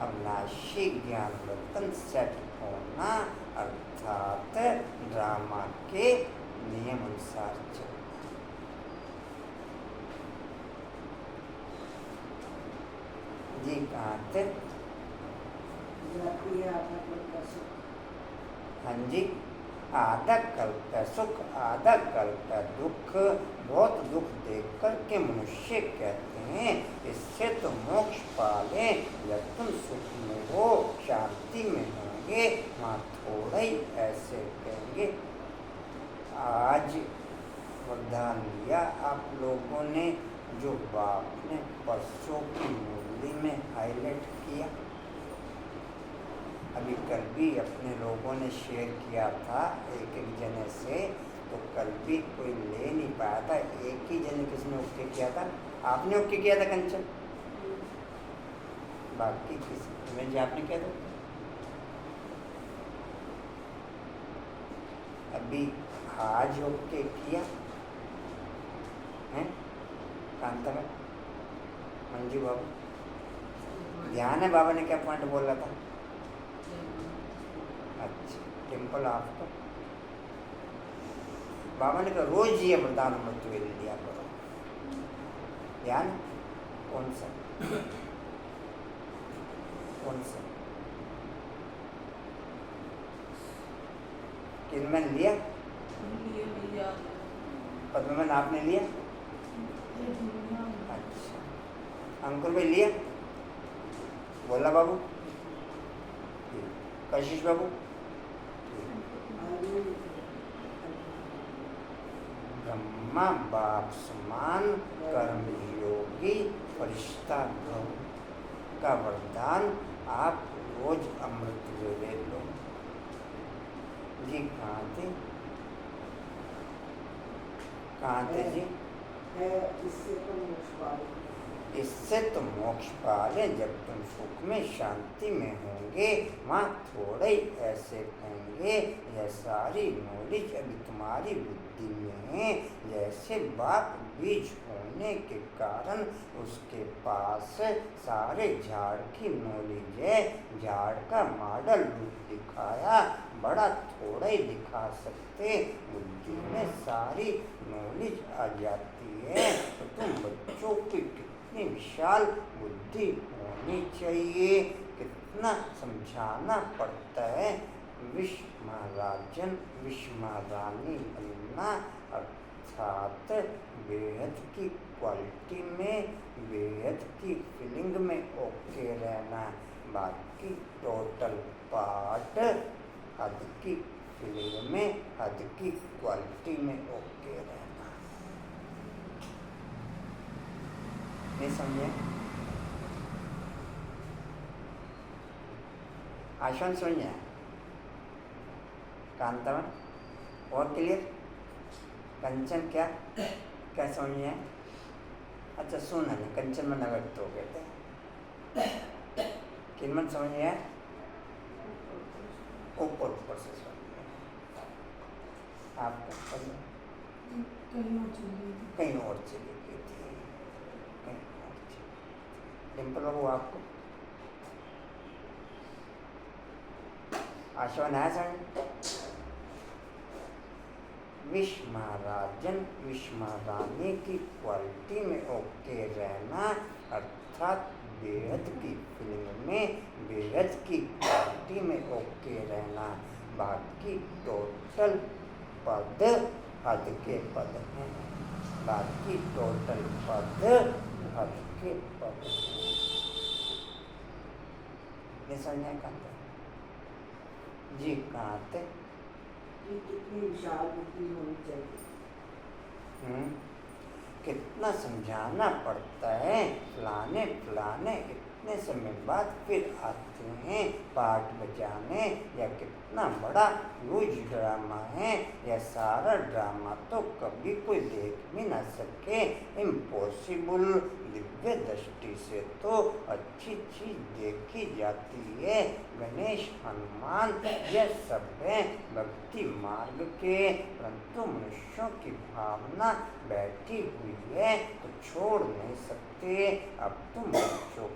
अविनाशी ज्ञान रतन सेट होना, अर्थात ड्रामा के नियम अनुसार चलना। जी कहाँ थे? हाँ जी, आधा कल्प सुख आधा कल्प दुख। बहुत दुख देख कर के मनुष्य कहते हैं इससे तो मोक्ष पाले, जब तुम सुख में हो शांति में होंगे, वहाँ थोड़ा ही ऐसे कहेंगे। आज वरदान लिया आप लोगों ने, जो बाप ने परसों की मुरली में हाईलाइट किया। अभी कल भी अपने लोगों ने शेयर किया था एक जने से, तो कल भी कोई ले नहीं पाया था। एक ही जने किसने ओके किया था? आपने ओके किया था कंचन, बाकी किसी में जी आपने किया था। अभी आज ओके किया है कांता में मंजू बाबू? ध्यान है बाबा ने क्या पॉइंट बोला था? अच्छा, टेम्पल आपको बाबा ने कहा रोज ये वरदान मत दिया करो। ध्यान कौन सा कौन सा किनमन लिया लिए नहीं याद है। पद्मन आपने लिया ये दुनिया में अच्छा अंकुर भाई लिया बोला बाबू कशिश बाबू ब्रह्मा बाप समान कर्म योगी फरिश्ता भव का वरदान आप रोज अमृत ले लो जी। कहाँ थे जी? इससे तो मोक्ष पाले जब तुम सुख में शांति में होंगे, वहाँ थोड़े ही ऐसे कहेंगे यह सारी नॉलेज अभी तुम्हारी बुद्धि में है। जैसे बाप बीज होने के कारण उसके पास सारे झाड़ की नॉलेज है, झाड़ का मॉडल रूप दिखाया, बड़ा थोड़ा ही दिखा सकते, बुद्धि में सारी नॉलेज आ जाती है। तो तुम बच्चों की कितनी विशाल बुद्धि होनी चाहिए, कितना समझाना पड़ता है। विश्व महाराजन विश्व महारानी बनना अर्थात बेहद की क्वालिटी में, बेहद की फीलिंग में ओके रहना, बाकी टोटल पार्ट हद की फीलिंग में, हद की क्वालिटी में ओके रहना। नहीं समझे? आश्वान समझे? कांतावन और क्लियर? कंचन क्या क्या समझे? अच्छा सुन नहीं, कंचन में नव्यक्त हो गए थे, किनमन समझे? ऊपर ऊपर से समझे आपका कहीं और चली गई थी, कहीं और चली। डिम्पल बाबू आपको आश्वान है समझ? विश्व महाराजन विश्व महारानी की क्वालिटी में ओके रहना अर्थात बेहद की फीलिंग में, बेहद की क्वालिटी में ओके रहना। बाकी टोटल पद हद के पद हैं, बाकी टोटल पद हद के पद हैं। ये समझने का जी कहाँ थे? कितनी विशाल बुद्धि होनी चाहिए। कितना समझाना पड़ता है, फलाने फलाने इतने समय बाद फिर आते हैं पाठ बजाने, या कितना बड़ा ह्यूज ड्रामा है। यह सारा ड्रामा तो कभी कोई देख भी ना सके, इम्पॉसिबल। दिव्य दृष्टि से तो अच्छी चीज देखी जाती है। गणेश हनुमान यह सब है भक्ति मार्ग के, परंतु मनुष्यों की भावना बैठी हुई है तो छोड़ नहीं सकते। अब तुम बच्चों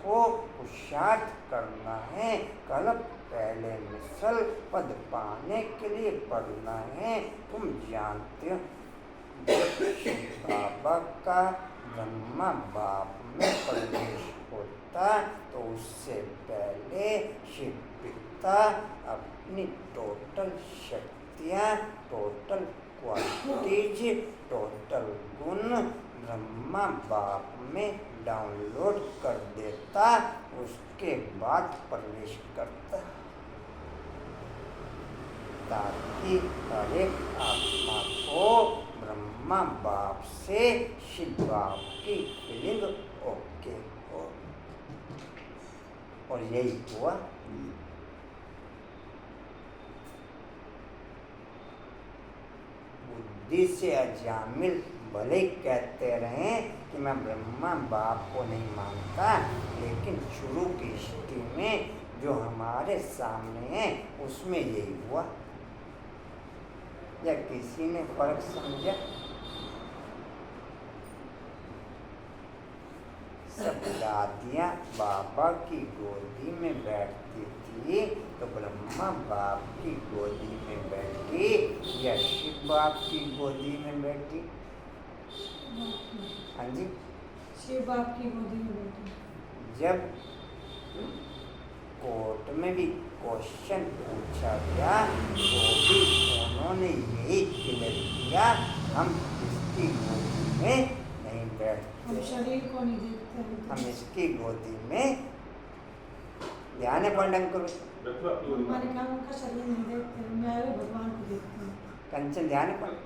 को पुरुषार्थ करना है, कल पहले मिसल पद पाने के लिए पढ़ना है। तुम जानते हो बाबा का ब्रह्मा बाप में प्रवेश होता तो उससे पहले शिव पिता अपनी टोटल शक्तियाँ, टोटल क्वालिटीज, टोटल गुण ब्रह्मा बाप में डाउनलोड कर देता, उसके बाद प्रवेश करता, ताकि हर एक आत्मा को ब्रह्मा बाप से शिव बाप की फीलिंग ओके हो। और यही हुआ। बुद्धि से अजामिल भले कहते रहे कि मैं ब्रह्मा बाप को नहीं मानता, लेकिन शुरू की स्थिति में जो हमारे सामने है उसमें यही हुआ। या किसी ने फर्क समझा? सब दादियाँ बाबा की गोदी में बैठती थी तो ब्रह्मा बाप की गोदी में बैठी या शिव बाप की गोदी में बैठी? हाँ जी, शिव बाप की गोदी में बैठे। जब कोर्ट में भी क्वेश्चन पूछा गया तो भी उन्होंने यही क्लियर किया, हम इसकी गोदी में नहीं हम बैठते, शरीर को नहीं देखते हैं। हम इसकी गोदी में ध्यान पंडन करो। बैठो आपकी गोदी हमारे में। क्या उनका शरीर नहीं देखते, मैं भी भगवान को देखती हूँ। कंचन ध्यान पर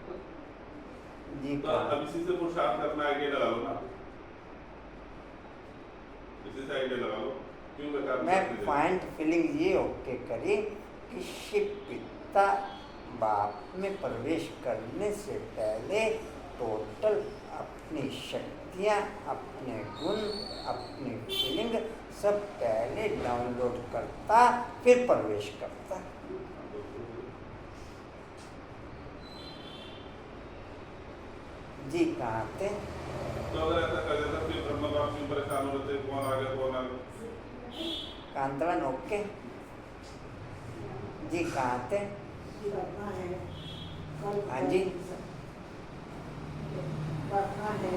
जी तो का अब इसी से पुरुषार्थ करना आइडिया लगा लो ना, इसी से आइडिया लगा लो, क्यों बेकार मैं में पॉइंट फीलिंग ये ओके करी कि शिव पिता बाप में प्रवेश करने से पहले टोटल अपनी शक्तियाँ, अपने गुण, अपनी फीलिंग सब पहले डाउनलोड करता, फिर प्रवेश करता। जी कहाँ थे? तो अगर ऐसा कर देता फिर ब्रह्म बाप क्यों परेशान हो रहे थे, कौन आ गया कौन आ गया? कांतवन ओके? जी कहाँ थे? करना है कल हाँ जी। करना है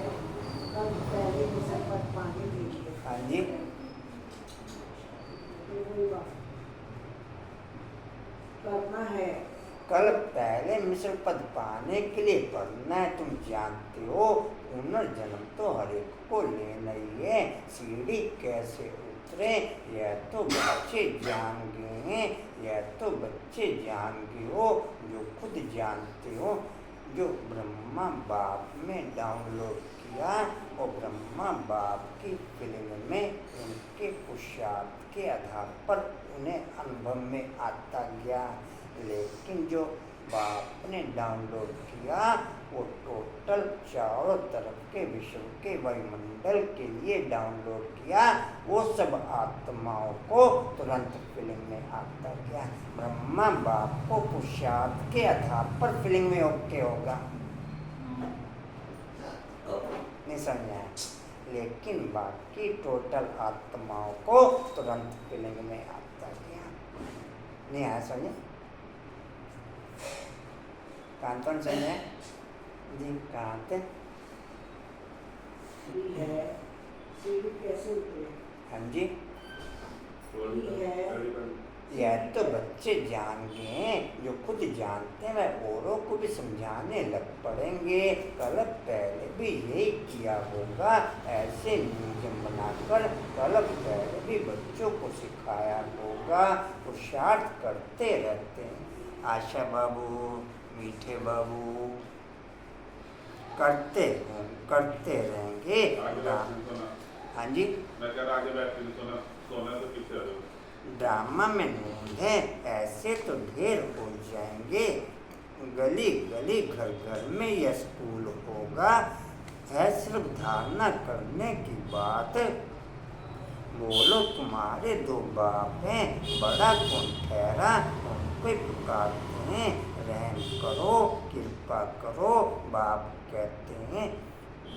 कल पहले मिसल पर पानी दीजिए। हाँ जी, करना है कल पहले मिश्र पद पाने के लिए पढ़ना है। तुम जानते हो पुनर्जन्म तो हर एक को लेना ही है। सीढ़ी कैसे उतरे यह तो बच्चे जान गए हैं, यह तो बच्चे जान गए हो, जो खुद जानते हो। जो ब्रह्मा बाप में डाउनलोड किया और ब्रह्मा बाप की फिल्म में उनके पुरुषार्थ के आधार पर उन्हें अनुभव में आता गया। लेकिन जो बाप ने डाउनलोड किया वो टोटल चारों तरफ के विश्व के वायुमंडल के लिए डाउनलोड किया। वो सब आत्माओं को तुरंत फीलिंग में आता गया। ब्रह्मा बाप को पुरुषार्थ के आधार पर फीलिंग में ओके होगा, नहीं समझा? लेकिन बाकी टोटल आत्माओं को तुरंत फीलिंग में आता गया। नहीं आया समझे? कांतन समझे? जी कहाँ थे? सीढ़ी है, सीढ़ी कैसे उतरे? हाँ जी, है। यह तो बच्चे जान गए, जो खुद जानते हैं वह औरों को भी समझाने लग पड़ेंगे। कल पहले भी यही किया होगा, ऐसे म्यूजियम बनाकर कल पहले भी बच्चों को सिखाया होगा। पुरुषार्थ करते रहते हैं। आशा बाबू, मीठे बाबू करते रहेंगे। आगे बैठ के सोना। हाँ जी, मैं कह रहा आगे बैठ के सोना, सोना तो पीछे आ जाओ। ड्रामा में नींद है, ऐसे तो ढेर हो जाएंगे। गली गली घर घर में यह स्कूल होगा, है सिर्फ धारणा करने की बात। बोलो तुम्हारे दो बाप हैं, बड़ा कौन ठहरा? उनको ही पुकारते हैं, रहम करो, कृपा करो। बाप कहते हैं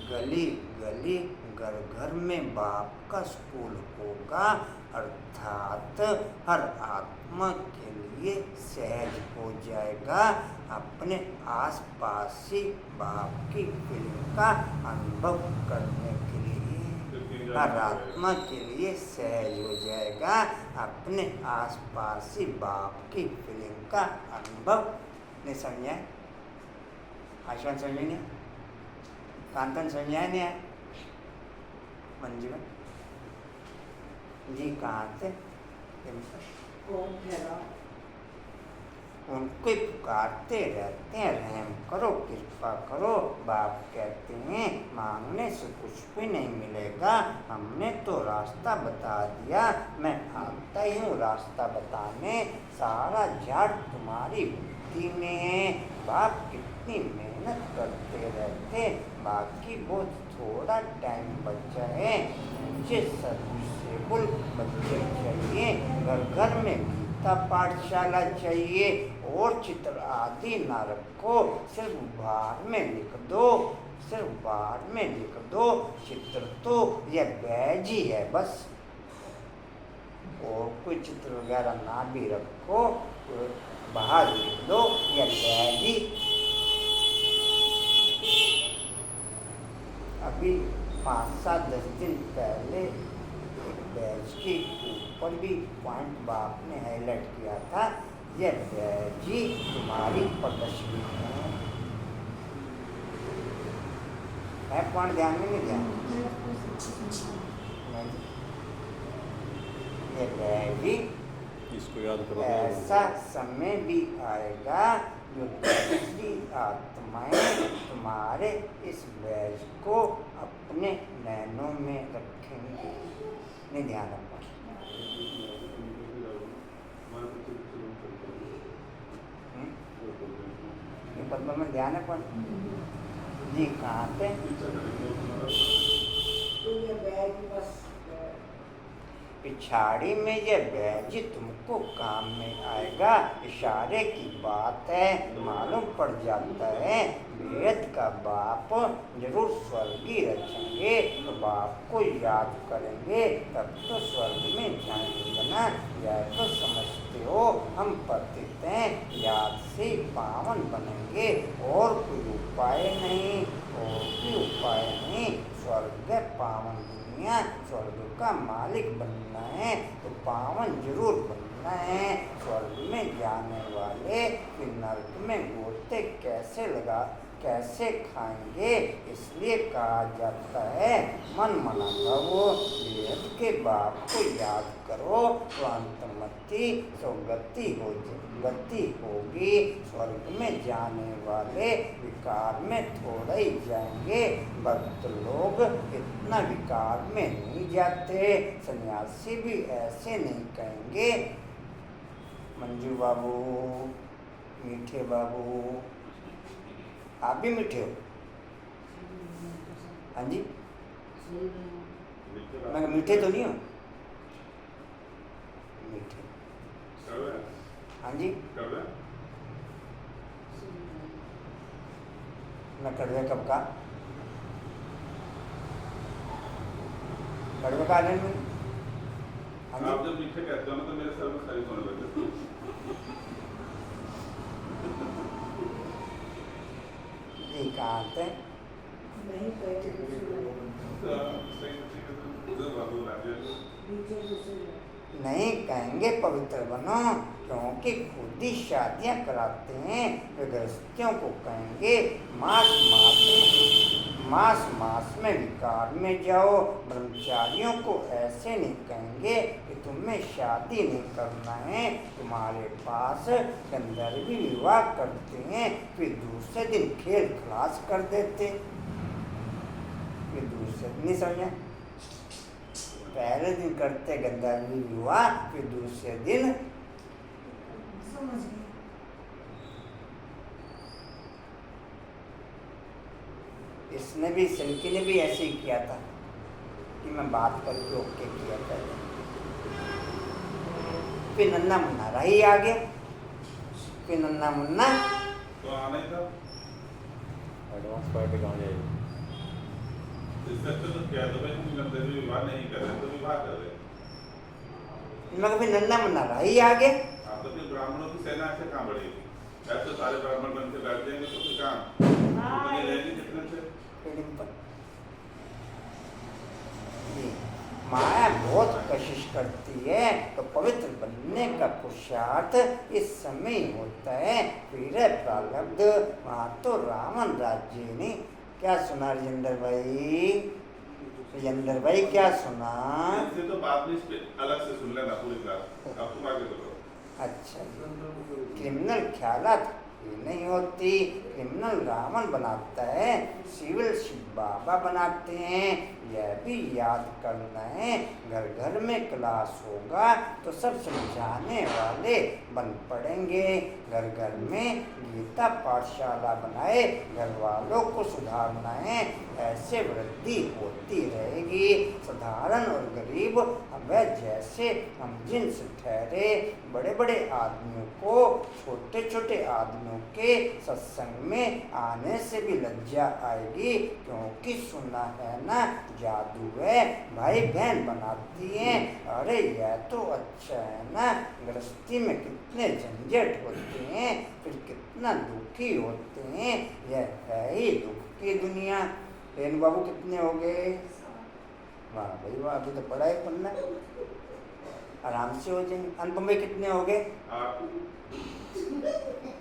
गली गली घर घर में बाप का स्कूल होगा, अर्थात हर आत्मा के लिए सहज हो जाएगा अपने आसपास ही बाप की फिल्म का अनुभव करने के लिए। हर आत्मा के लिए सहज हो जाएगा अपने आसपास ही बाप की फिल्म का अनुभव। नहीं समझा? आश्वान समझे नहीं? कांतन समझाया नहीं है? मंजू जी कहाँ थे? कौन ठहरा? उनको ही पुकारते रहते हैं, रहम करो, कृपा करो। बाप कहते हैं मांगने से कुछ भी नहीं मिलेगा, हमने तो रास्ता बता दिया। मैं आता ही हूँ रास्ता बताने, सारा झाड़ तुम्हारी बुद्धि में है। बाप कितनी मेहनत करते रहते, बाकी बहुत थोड़ा टाइम बचा है। मुझे सर्विसेबल बच्चे चाहिए, घर घर में गीता पाठशाला चाहिए, और चित्र आदि ना रखो, सिर्फ बाहर में लिख दो, सिर्फ बाहर में लिख दो। चित्र तो यह बैज ही है बस, और कोई चित्र वगैरह ना भी रखो, तो बाहर लिख दो, यह बैज ही। अभी 5-7-10 दिन पहले एक बैच के ऊपर भी पॉइंट बाप ने हाईलाइट किया था, यह बैच ही तुम्हारी प्रदर्शनी है पॉइंट ध्यान में नहीं ध्यान ये बैच ही इसको याद करो। ऐसा समय भी आएगा जो दूसरी आत्माएं तुम्हारे इस बैज को अपने नैनों में रखेंगे। नहीं ध्यान रखना। ये पद्मा में ध्यान है पर जी कहाँ पे तो ये बैग बस पिछाड़ी में यह बैज तुमको काम में आएगा। इशारे की बात है, मालूम पड़ जाता है वेद का बाप जरूर स्वर्गीय रचेंगे तो बाप को याद करेंगे तब तो स्वर्ग में जाएंगे ना। यह तो समझते हो हम पतित हैं, याद से पावन बनेंगे और कोई उपाय नहीं, और कोई उपाय नहीं। स्वर्ग पावन दुनिया, स्वर्ग का मालिक बनना है तो पावन जरूर बनना है। स्वर्ग में जाने वाले फिर नरक में गोते कैसे खाएंगे, इसलिए कहा जाता है मन मना भवो। वेद के बाप को याद करो तो अंतमति तो गति होगी। स्वर्ग में जाने वाले विकार में थोड़ा ही जाएंगे। भक्त लोग इतना विकार में नहीं जाते, सन्यासी भी ऐसे नहीं कहेंगे। मंजू बाबू, मीठे बाबू, आप भी मीठे हो? हाँ जी, मैं मीठे तो नहीं हूँ? मीठे, हाँ जी। मैं कड़वे कब का? कड़वे का आनंद में? हाँ जी। आप जब मीठे कहते हो ना तो मेरे सर में खरीद होने लगती है। ये कहाँ आते हैं? नहीं कहते नहीं कहेंगे पवित्र बनो, क्योंकि खुद ही शादियाँ कराते हैं। वे गृहस्थियों को कहेंगे मास में विकार में जाओ। ब्रह्मचारियों को ऐसे नहीं कहेंगे कि तुम्हें शादी नहीं करना है, तुम्हारे पास गंधर्वी विवाह करते हैं, फिर दूसरे दिन खेल खलास कर देते। फिर दूसरे दिन नहीं समझा, पहले दिन करते गंधर्वी विवाह, फिर दूसरे दिन समझ गए। इसने भी सिल्की ने भी ऐसे ही किया था कि मैं बात करके ओके किया था। फिर नन्ना मुन्ना रही आ गया, फिर नन्ना मुन्ना तो आना ही था। एडवांस पार्टी कहाँ जाएगी? इससे अच्छा तो क्या तो भाई तुम गंधर्वी विवाह नहीं कर रहे तो विवाह कर रहे। मैं फिर नन्ना मुन्ना रही आ गया। आप तो फिर ब्राह्मणों की सेना ऐसे कहाँ बढ़ेगी? ऐसे सारे ब्राह्मण बन के बैठ जाएंगे तो फिर कहाँ उतने रहेंगे कितने से? माया बहुत कोशिश करती है तो पवित्र बनने का पुरुषार्थ इस समय ही होता है। फिर है प्रारब्ध, वहाँ तो रावण राज्य नहीं। क्या सुना राजेंद्र भाई? राजेंद्र भाई क्या सुना? इससे तो बाद में इस पे अलग से सुन लेना पूरी क्लास। अब तुम आगे बोलो। अच्छा, क्रिमिनल ख्यालात ये नहीं होती। क्रिमिनल रावण बनाता है, सिविल शिव बाबा बनाते हैं। यह भी याद करना है, घर घर में क्लास होगा तो सब समझाने वाले बन पड़ेंगे। घर घर में गीता पाठशाला बनाए, घर वालों को सुधारना है, ऐसे वृद्धि होती रहेगी। साधारण और गरीब वह जैसे हम जिन्स ठहरे। बड़े बड़े आदमियों को छोटे छोटे आदमियों के सत्संग में आने से भी लज्जा आएगी, क्योंकि सुना है ना जादू है भाई बहन बनाती हैं। अरे यह तो अच्छा है ना, गृहस्थी में कितने झंझट होते हैं, फिर कितना दुखी होते हैं। यह है ही दुख की दुनिया। रेणु बाबू कितने हो गए? वाह भाई वाह, अभी तो पढ़ा है पढ़ना, आराम से हो जाएंगे। अनुपम भाई कितने हो गए? आप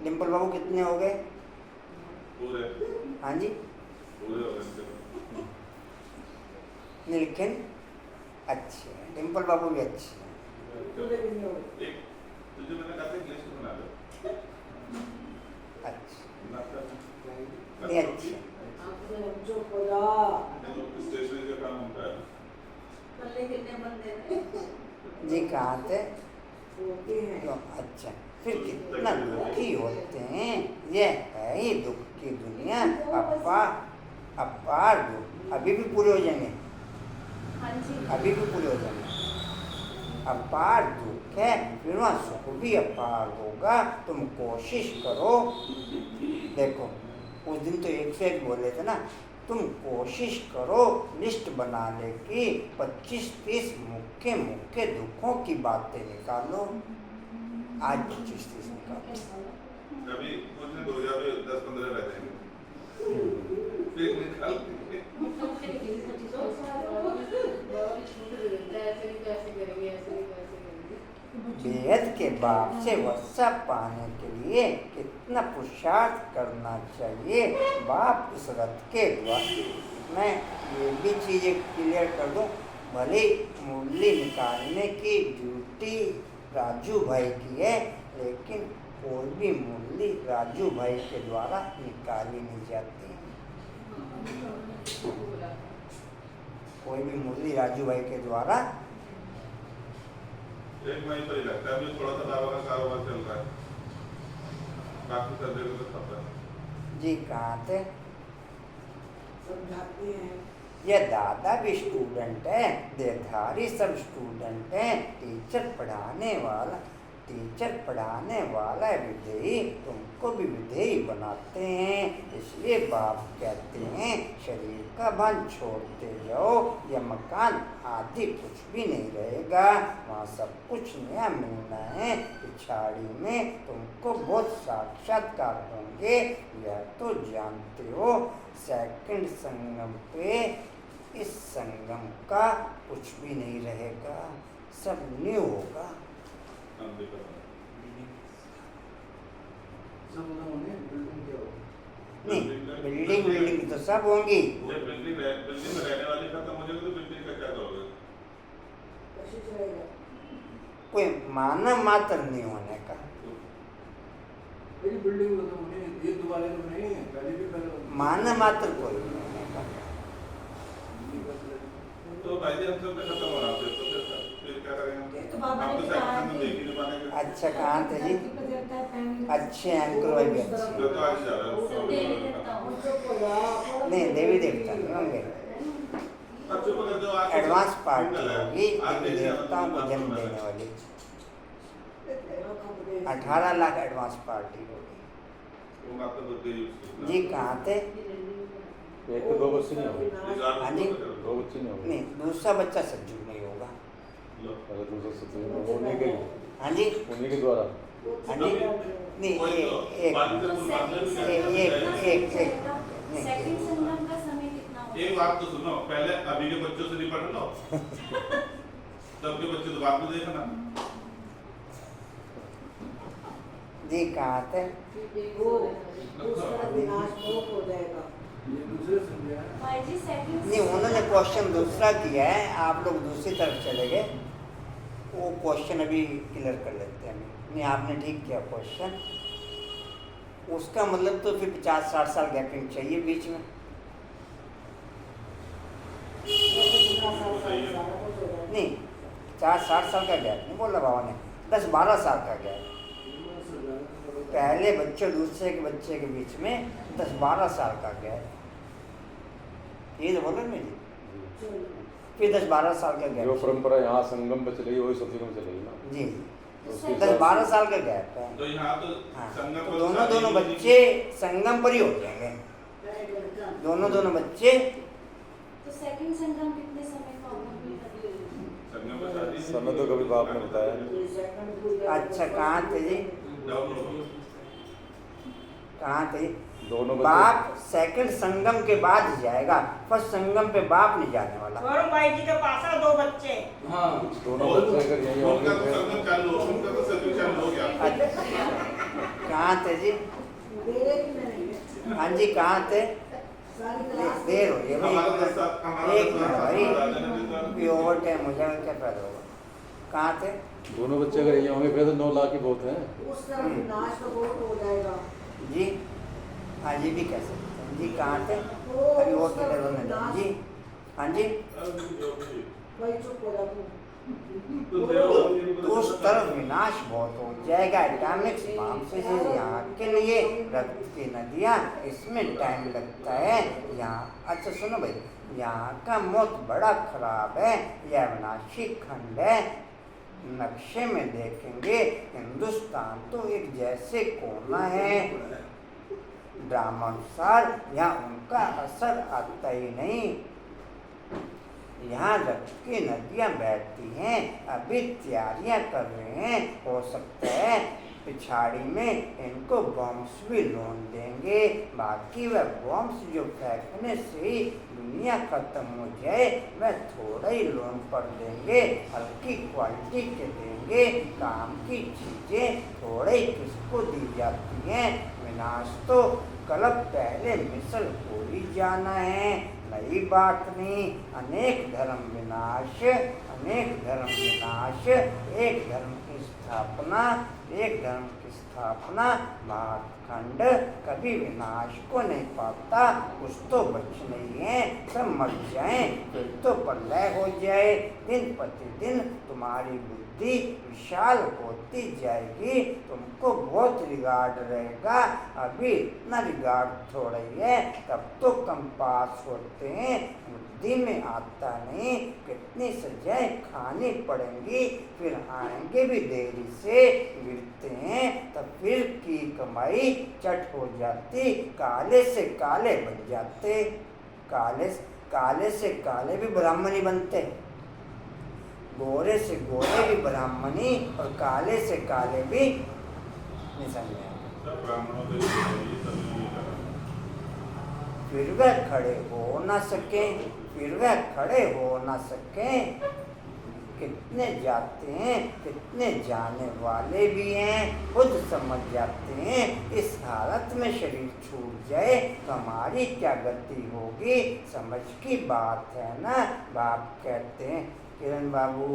डिम्पल बाबू कितने हो गए? पूरे हाँ जी। पूरे हो गए। नीलखिन अच्छे हैं, डिम्पल बाबू भी अच्छे हैं। पूरे भी नहीं होते। एक तुझे मैंने कहा था एक लिस्ट बना दो। अच्छा नाश्ता नहीं अच्छे। जो खुदा स्टेशनरी का काम होता है। पल्ले कितने बंदे हैं? जी कहाँ थे? होते हैं। क्यों? अच्छा फिर कितना दुखी होते हैं, ये है ही दुख की दुनिया। अपार दुख, अभी भी पूरे हो जाएंगे, हाँ जी। अभी भी पूरे हो जाएंगे। अपार दुख है, फिर वहाँ सुख भी अपार होगा। तुम कोशिश करो, देखो उस दिन तो 101 बोले थे ना, तुम कोशिश करो लिस्ट बनाने की, 25-30 मुख्य मुख्य दुखों की बातें निकालो। आज 25-30 निकालो। कभी कुछ नहीं, 2010-15 रह जाएंगे, फिर निकाल देंगे। बेहद के बाप से वसा पाने के लिए कितना पुरुषार्थ करना चाहिए। बाप इस रथ के द्वारा, मैं ये भी चीज़ें क्लियर कर दूं, भले मूल्य निकालने की ड्यूटी राजू भाई की है, लेकिन कोई भी मूल्य राजू भाई के द्वारा निकाली नहीं जाती। कोई भी मूल्य राजू भाई के द्वारा, एक महीने पर ही लगता है, अभी थोड़ा सा दावा का कारोबार चल रहा है, बाकी सब जगह तो खबर है। जी कहाँ थे? समझाते हैं। ये दादा भी स्टूडेंट है, देधारी सब स्टूडेंट हैं। टीचर पढ़ाने वाला विधेयी तुमको भी विधेयी बनाते हैं। इसलिए बाप कहते हैं शरीर का भान छोड़ते जाओ, यह मकान आदि कुछ भी नहीं रहेगा, वहाँ सब कुछ नया मिलना है। पिछाड़ी में तुमको बहुत साक्षात्कार होंगे, यह तो जानते हो। सेकंड संगम पे इस संगम का कुछ भी नहीं रहेगा, सब न्यू होगा। नहीं बिल्डिंग तो सब होंगी। बिल्डिंग में रहने वाले खत्म हो जाएंगे तो बिल्डिंग का क्या करोगे? कोशिश रहेगा। कोई मानव मात्र नहीं होने का। बिल्डिंग खत्म होने, ये दोबारा तो नहीं है, पहले भी पहले मानव मात्र कोई नहीं होने का। तो भाई जी हम सब का खत्म हो रहा है, तो फिर क्या करेंगे? तो बाबा हम ने तो कहा सेकंड देख ही नहीं पाएंगे। अच्छा कहाँ थे जी? अच्छे अंकुर भाई भी अच्छे। जो तो आज जा रहा है जो खुदा नहीं देवी देवता नहीं होंगे, अब चुप कर जाओ। आज एडवांस पार्टी होगी, देवी देवताओं को जन्म देने वाली। 18 लाख एडवांस पार्टी होगी। वो बात तो बुद्धि यूज जी कहाँ थे? एक तो 2 बच्चे नहीं होंगे, हाँ जी। 2 बच्चे नहीं होंगे। नहीं दूसरा बच्चा सज्जू नहीं होगा। अरे दूसरा सत्य उन्हीं के, हाँ जी उन्हीं के द्वारा। हाँ जी नहीं एक सेकंड संगम का समय कितना होगा? एक बात तो सुनो, पहले अभी के बच्चों से निपट लो, तब के बच्चे तो बाद में देखना। जी कहाँ थे? वो दूसरा विनाश हो जाएगा। ये दूसरे संज्ञा है। भाई जी सेकंड नहीं उन्होंने क्वेश्चन दूसरा किया है, आप लोग दूसरी तरफ चले गए। वो क्वेश्चन अभी क्लियर कर लेते हैं। नहीं आपने ठीक किया क्वेश्चन, उसका मतलब तो फिर 50-60 साल गैपिंग चाहिए बीच में। नहीं 50-60 साल का गैप नहीं बोला बाबा ने, 10-12 साल का गैप। पहले बच्चे दूसरे के बच्चे के बीच में 10-12 साल का गैप, ये तो बोला नहीं जी। फिर 10-12 साल का जो गैप परंपरा यहाँ संगम पे चलेगी वही सतयुग में चलेगी ना। जी तो उसके हिसाब 10-12 साल का गैप है। तो यहाँ तो हाँ संगम तो पर दोनों शादी दोनों होगी। बच्चे संगम पर ही हो जाएंगे, दोनों बच्चे। तो सेकंड संगम कितने समय का होगा? संगम पर शादी समय तो कभी बाप ने बताया। अच्छा कहाँ थे जी? डाउन हो गया। कहाँ थे? दोनों बच्चे बाप सेकंड संगम के बाद ही जाएगा, फर्स्ट संगम पे बाप नहीं जाने वाला। और भाई जी के पास है 2 बच्चे। हाँ दोनों बच्चे अगर यही होंगे उनका तो फिर संगम चालू हो, उनका तो सत्युग चालू हो गया। कहाँ थे जी? मेरे की नहीं। हाँ जी कहाँ थे? सारी क्लास देर हो गई हमारा भाई, 10 साल, हमारा एक 10 मिनट साल भाई, राजा ने भी तो- भी ओवर टाइम हो जाएगा, क्या फायदा होगा? कहाँ थे? दोनों बच्चे अगर यही होंगे फिर तो 9 लाख ही बहुत हैं। उस तरफ विनाश तो बहुत हो जाएगा। जी हाँ जी भी कह सकते हैं जी। कहाँ थे? वो अभी वो उस तरफ किधर होने विनाश- जी? हाँ जी भाई चुप हो जा तू। तो उस तरफ विनाश बहुत हो जाएगा। एटॉमिक्स बम से यहाँ के लिए रक्त की नदियाँ, इसमें टाइम लगता है यहाँ। अच्छा सुनो भाई, यहाँ का मौत बड़ा खराब है, यह अविनाशी खंड है। नक्शे में देखेंगे हिंदुस्तान तो एक जैसे कोना है, ड्रामानुसार यहाँ उनका असर आता ही नहीं। यहाँ रक्त की नदियाँ बहती हैं, अभी तैयारियाँ कर रहे हैं, हो सकता है पिछाड़ी में इनको बॉम्ब्स भी लोन देंगे। बाकी वह बॉम्ब्स जो फेंकने से ही दुनिया खत्म हो जाए, वह थोड़ा ही लोन पर देंगे, हल्की क्वालिटी के देंगे। काम की चीज़ें थोड़े ही किसको दी जाती हैं? विनाश तो कलप पहले मिसल हो ही जाना है, नई बात नहीं। अनेक धर्म विनाश, अनेक धर्म विनाश, एक धर्म की स्थापना, एक धर्म की स्थापना। भातखंड कभी विनाश को नहीं पाता, कुछ तो बच नहीं है, सब मर जाएं फिर तो प्रलय हो जाए। दिन प्रतिदिन तुम्हारी बुद्धि विशाल होती जाएगी, तुमको बहुत रिगार्ड रहेगा। अभी इतना रिगार्ड थोड़ा ही है, तब तो कम पास होते हैं, बुद्धि में आता नहीं। कितनी सजाएं खानी पड़ेंगी, फिर आएंगे भी देरी से। गिरते हैं तब फिर की कमाई चट हो जाती, काले से काले बन जाते। काले से काले भी ब्राह्मणी बनते, गोरे से गोरे भी ब्राह्मणी, और काले से काले भी निसंग। सब ब्राह्मणों के लिए सभी फिर वह खड़े हो न सके, फिर वह खड़े हो न सके। कितने जाते हैं, कितने जाने वाले भी हैं, खुद समझ जाते हैं इस हालत में शरीर छूट जाए तो हमारी क्या गति होगी। समझ की बात है ना। बाप कहते हैं, किरण बाबू,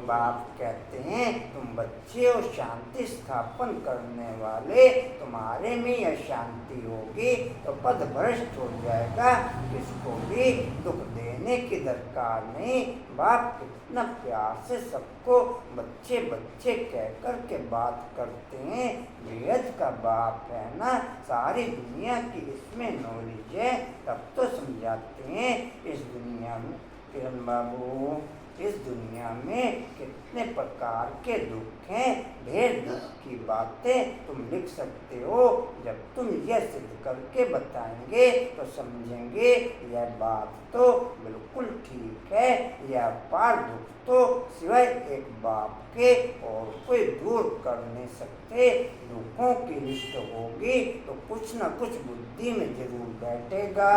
बाप कहते हैं तुम बच्चे हो, शांति स्थापन करने वाले, तुम्हारे में यह शांति होगी तो पद भ्रष्ट हो जाएगा। किसको भी दुख देने की दरकार नहीं। बाप कितना प्यार से सबको बच्चे बच्चे कह कर के बात करते हैं। बेहद का बाप है ना, सारी दुनिया की इसमें नॉलेज है, तब तो समझाते हैं। इस दुनिया में किरण बाबू, इस दुनिया में कितने प्रकार के दुख हैं, ढेर दुख की बातें तुम लिख सकते हो। जब तुम यह सिद्ध करके बताएंगे तो समझेंगे यह बात तो बिल्कुल ठीक है। यह अपार दुख तो सिवाय एक बाप के और कोई दूर कर नहीं सकते। दुखों की लिस्ट होगी तो कुछ न कुछ बुद्धि में जरूर बैठेगा,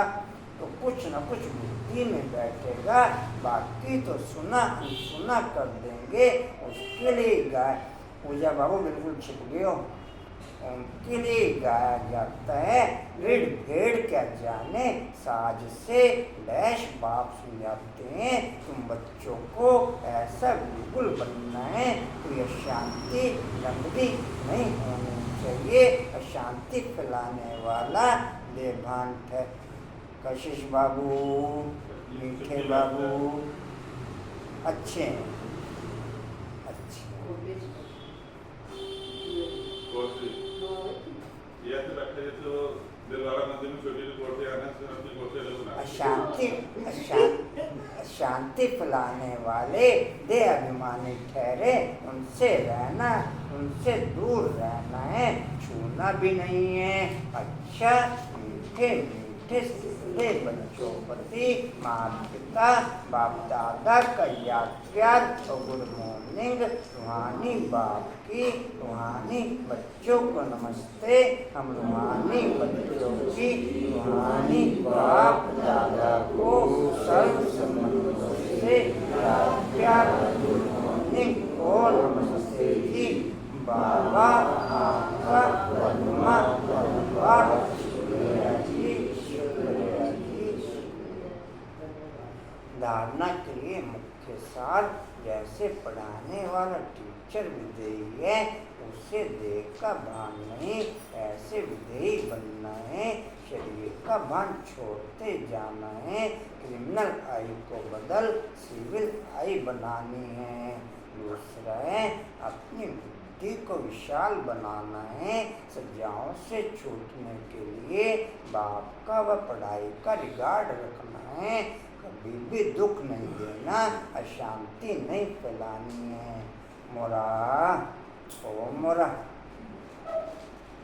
तो कुछ न कुछ बुद्धि में बैठेगा। बाकी तो सुना अनसुना कर देंगे। उसके लिए गाय पूजा बाबू बिल्कुल छिप गए हो, उनके लिए गाया जाता है। ऋण भेड़ क्या जाने साज से डैश। बाप समझाते हैं तुम बच्चों को ऐसा बिल्कुल बनना है तो यह शांति लंबी नहीं होनी चाहिए। अशांति फैलाने वाला देभांत है। कशिश बाबू, मीठे बाबू अच्छे हैं, अच्छे ये तो लगता है तो दिलवाड़ा नदी में छोटी कोठे आने से नदी कोठे लोग ना अशांति फैलाने वाले दे अभिमानी ठहरे। उनसे रहना, उनसे दूर रहना है, छूना भी नहीं है। अच्छा मीठे मीठे से बच्चों प्रति माता पिता बाप दादा का याद प्यार और गुड मॉर्निंग। रूहानी बाप की रूहानी बच्चों को नमस्ते। हम रूहानी बच्चों की रूहानी बाप दादा को सर्व संबंधों से याद प्यार गुड मॉर्निंग और नमस्ते जी। बाबा आपका वंदना परिवार शुक्रिया जी, शुक्रिया जी। धारणा के लिए मुख्य सार जैसे पढ़ाने वाला टीचर विधेयी है उसे देह का भान नहीं, ऐसे विधेयी बनना है। शरीर का भान छोड़ते जाना है। क्रिमिनल आई को बदल सिविल आई बनानी है। दूसरा है अपनी बुद्धि को विशाल बनाना है। सजाओं से छूटने के लिए बाप का व पढ़ाई का रिगार्ड रखना है। कभी भी दुख नहीं देना, अशांति नहीं फैलानी है। मोरा ओ मोरा।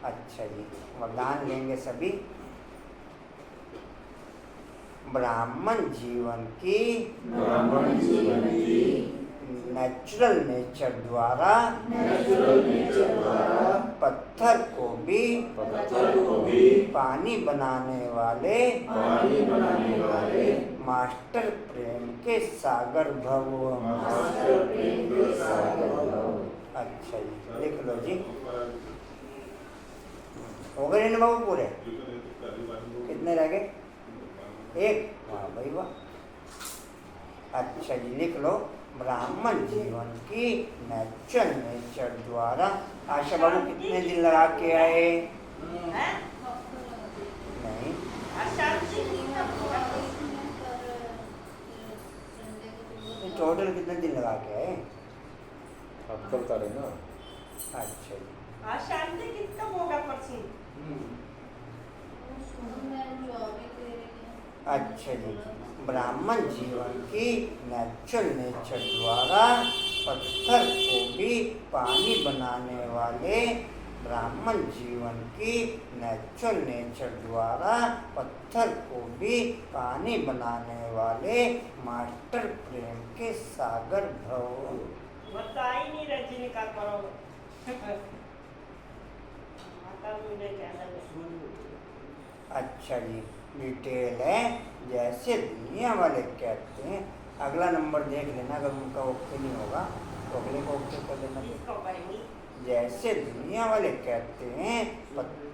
अच्छा जी, वरदान लेंगे सभी। ब्राह्मण जीवन की नेचुरल नेचर द्वारा पत्थर को भी पानी बनाने वाले मास्टर प्रेम के सागर भव। अच्छा जी, लिख लो जी। हो गए इन बाबू पूरे? कितने रह गए? एक। वाह भाई वाह। अच्छा जी, लिख लो। ब्राह्मण जीवन की नेचुरल नेचर द्वारा। आशा बाबू कितने दिन लगा के आए? नहीं, टोटल कितने दिन लगा के आए? आप कल तारे ना। अच्छा जी, अशांति कितना होगा परसेंट? अच्छा जी। ब्राह्मण जीवन की नेचुरल नेचर द्वारा पत्थर को भी पानी बनाने वाले ब्राह्मण जीवन की नेचुरल नेचर द्वारा पत्थर को भी पानी बनाने वाले मास्टर प्रेम के सागर भव। बता ही नहीं रजनी का करो। माता मुझे कहना है। अच्छा जी, डिटेल है। जैसे दुनिया वाले कहते हैं, अगला नंबर देख लेना, अगर उनका ओके नहीं होगा तो अगले को ओके कर लेना। इसको कहेंगे जैसे दुनिया वाले कहते हैं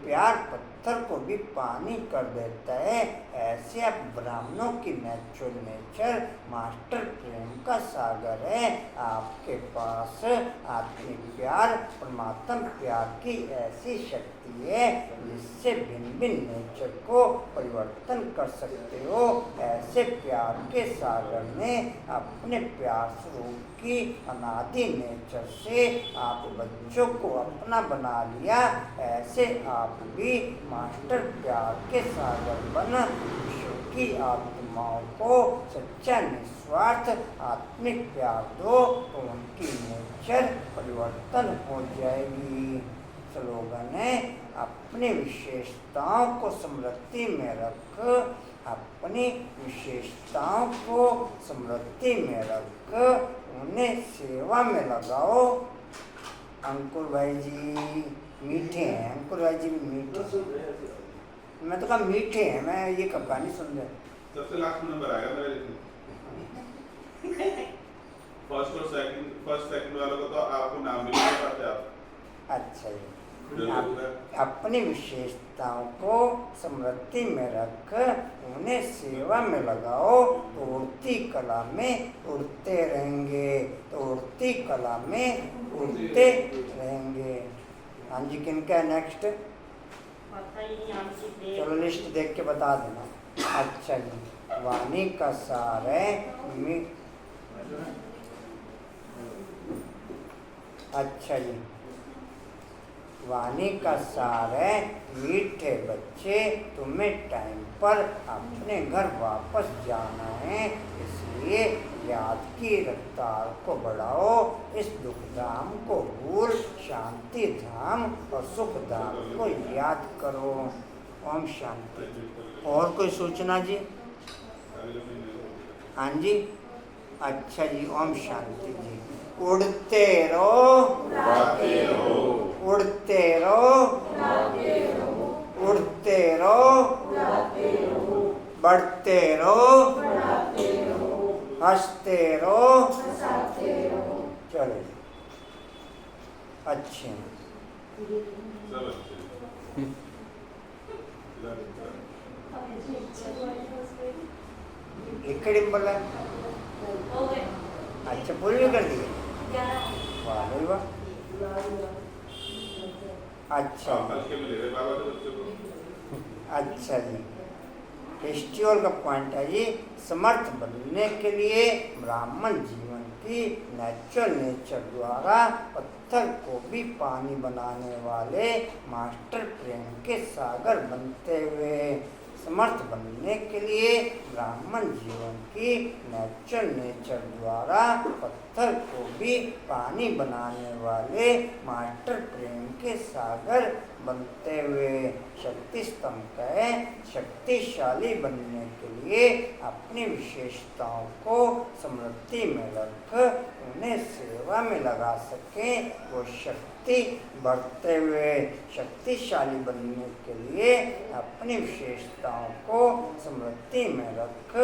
प्यार पत्थर को भी पानी कर देता है, ऐसे अब ब्राह्मणों की नेचुरल नेचर मास्टर प्रेम का सागर है। आपके पास आत्मिक प्यार परमात्मा प्यार की ऐसी शक्ति है जिससे भिन्न भिन्न नेचर को परिवर्तन कर सकते हो। ऐसे प्यार के सागर ने अपने प्यार स्वरूप की अनादि नेचर से आप बच्चों को अपना बना लिया। ऐसे आप भी मास्टर प्यार के सागर बन विश्व की आत्माओं को सच्चा निस्वार्थ आत्मिक प्यार दो तो उनकी नेचर परिवर्तन हो जाएगी। स्लोगन है, अपनी विशेषताओं को स्मृति में रख, अपनी विशेषताओं को स्मृति में रख, उन्हें सेवा में लगाओ। अंकुर भाई जी मीठे हैं, अंकुर भाई जी भी मीठे। मैं तो कहा मीठे हैं, मैं ये कब कहानी सुन रहा। सबसे लास्ट नंबर आएगा मेरे लिखने। फर्स्ट सेकंड वालों को तो आपको नाम भी नहीं पाते आप। अच्छा जी, अपनी विशेषताओं को स्मृति में रख, उन्हें सेवा में लगाओ तो उड़ती कला में उड़ते रहेंगे, तो उड़ती कला में उड़ते रहेंगे। हाँ जी, किनका नेक्स्ट? पता ही नहीं आंसर दे। चलो लिस्ट देख के बता देना। अच्छा जी, वाणी का सार है अच्छा जी, वाणी का सार है मीठे बच्चे, तुम्हें टाइम पर अपने घर वापस जाना है, इसलिए याद की रफ्तार को बढ़ाओ। इस दुख धाम को भूल शांति धाम और सुख धाम को याद करो। ओम शांति। और कोई सूचना जी? अगले महीने हाँ जी, अच्छा जी, ओम शांति जी। उड़ते रहो, उड़ाते रहो, उड़ते रहो, उड़ते रहो, बढ़ते रहो, हंसते रहो, चलो अच्छे हैं। सब अच्छे हैं। एक कड़ी बोला है? अच्छा पूरी भी कर दी? वाह भाई वाह। अच्छा हल्के में ले रहे बाबा के बच्चे को। अच्छा जी, फेस्टिवल का पॉइंट है जी, समर्थ बनने के लिए ब्राह्मण जीवन की नेचुरल नेचर द्वारा पत्थर को भी पानी बनाने वाले मास्टर प्रेम के सागर बनते हुए, समर्थ बनने के लिए ब्राह्मण जीवन की नेचुरल नेचर द्वारा पत्थर को भी पानी बनाने वाले मास्टर प्रेम के सागर बनते हुए, शक्ति स्तंभ के शक्तिशाली बनने के लिए अपनी विशेषताओं को स्मृति में रख उन्हें सेवा में लगा सकें, वो शक्ति बढ़ते हुए शक्तिशाली बनने के लिए अपनी विशेषताओं को स्मृति में रख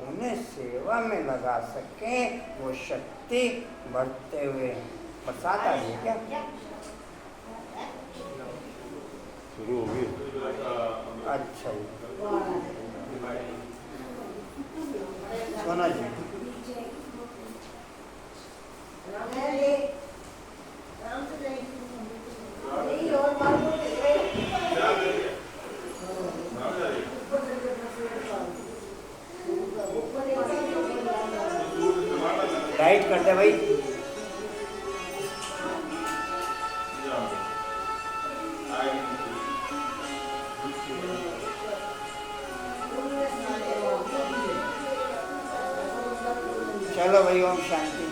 उन्हें सेवा में लगा सकें, वो शक्ति बढ़ते हुए। बरसात आ रही है क्या? शुरू हो गई। अच्छा जी, सोना जी डाइट करते भाई। चलो भाई, ओम शांति।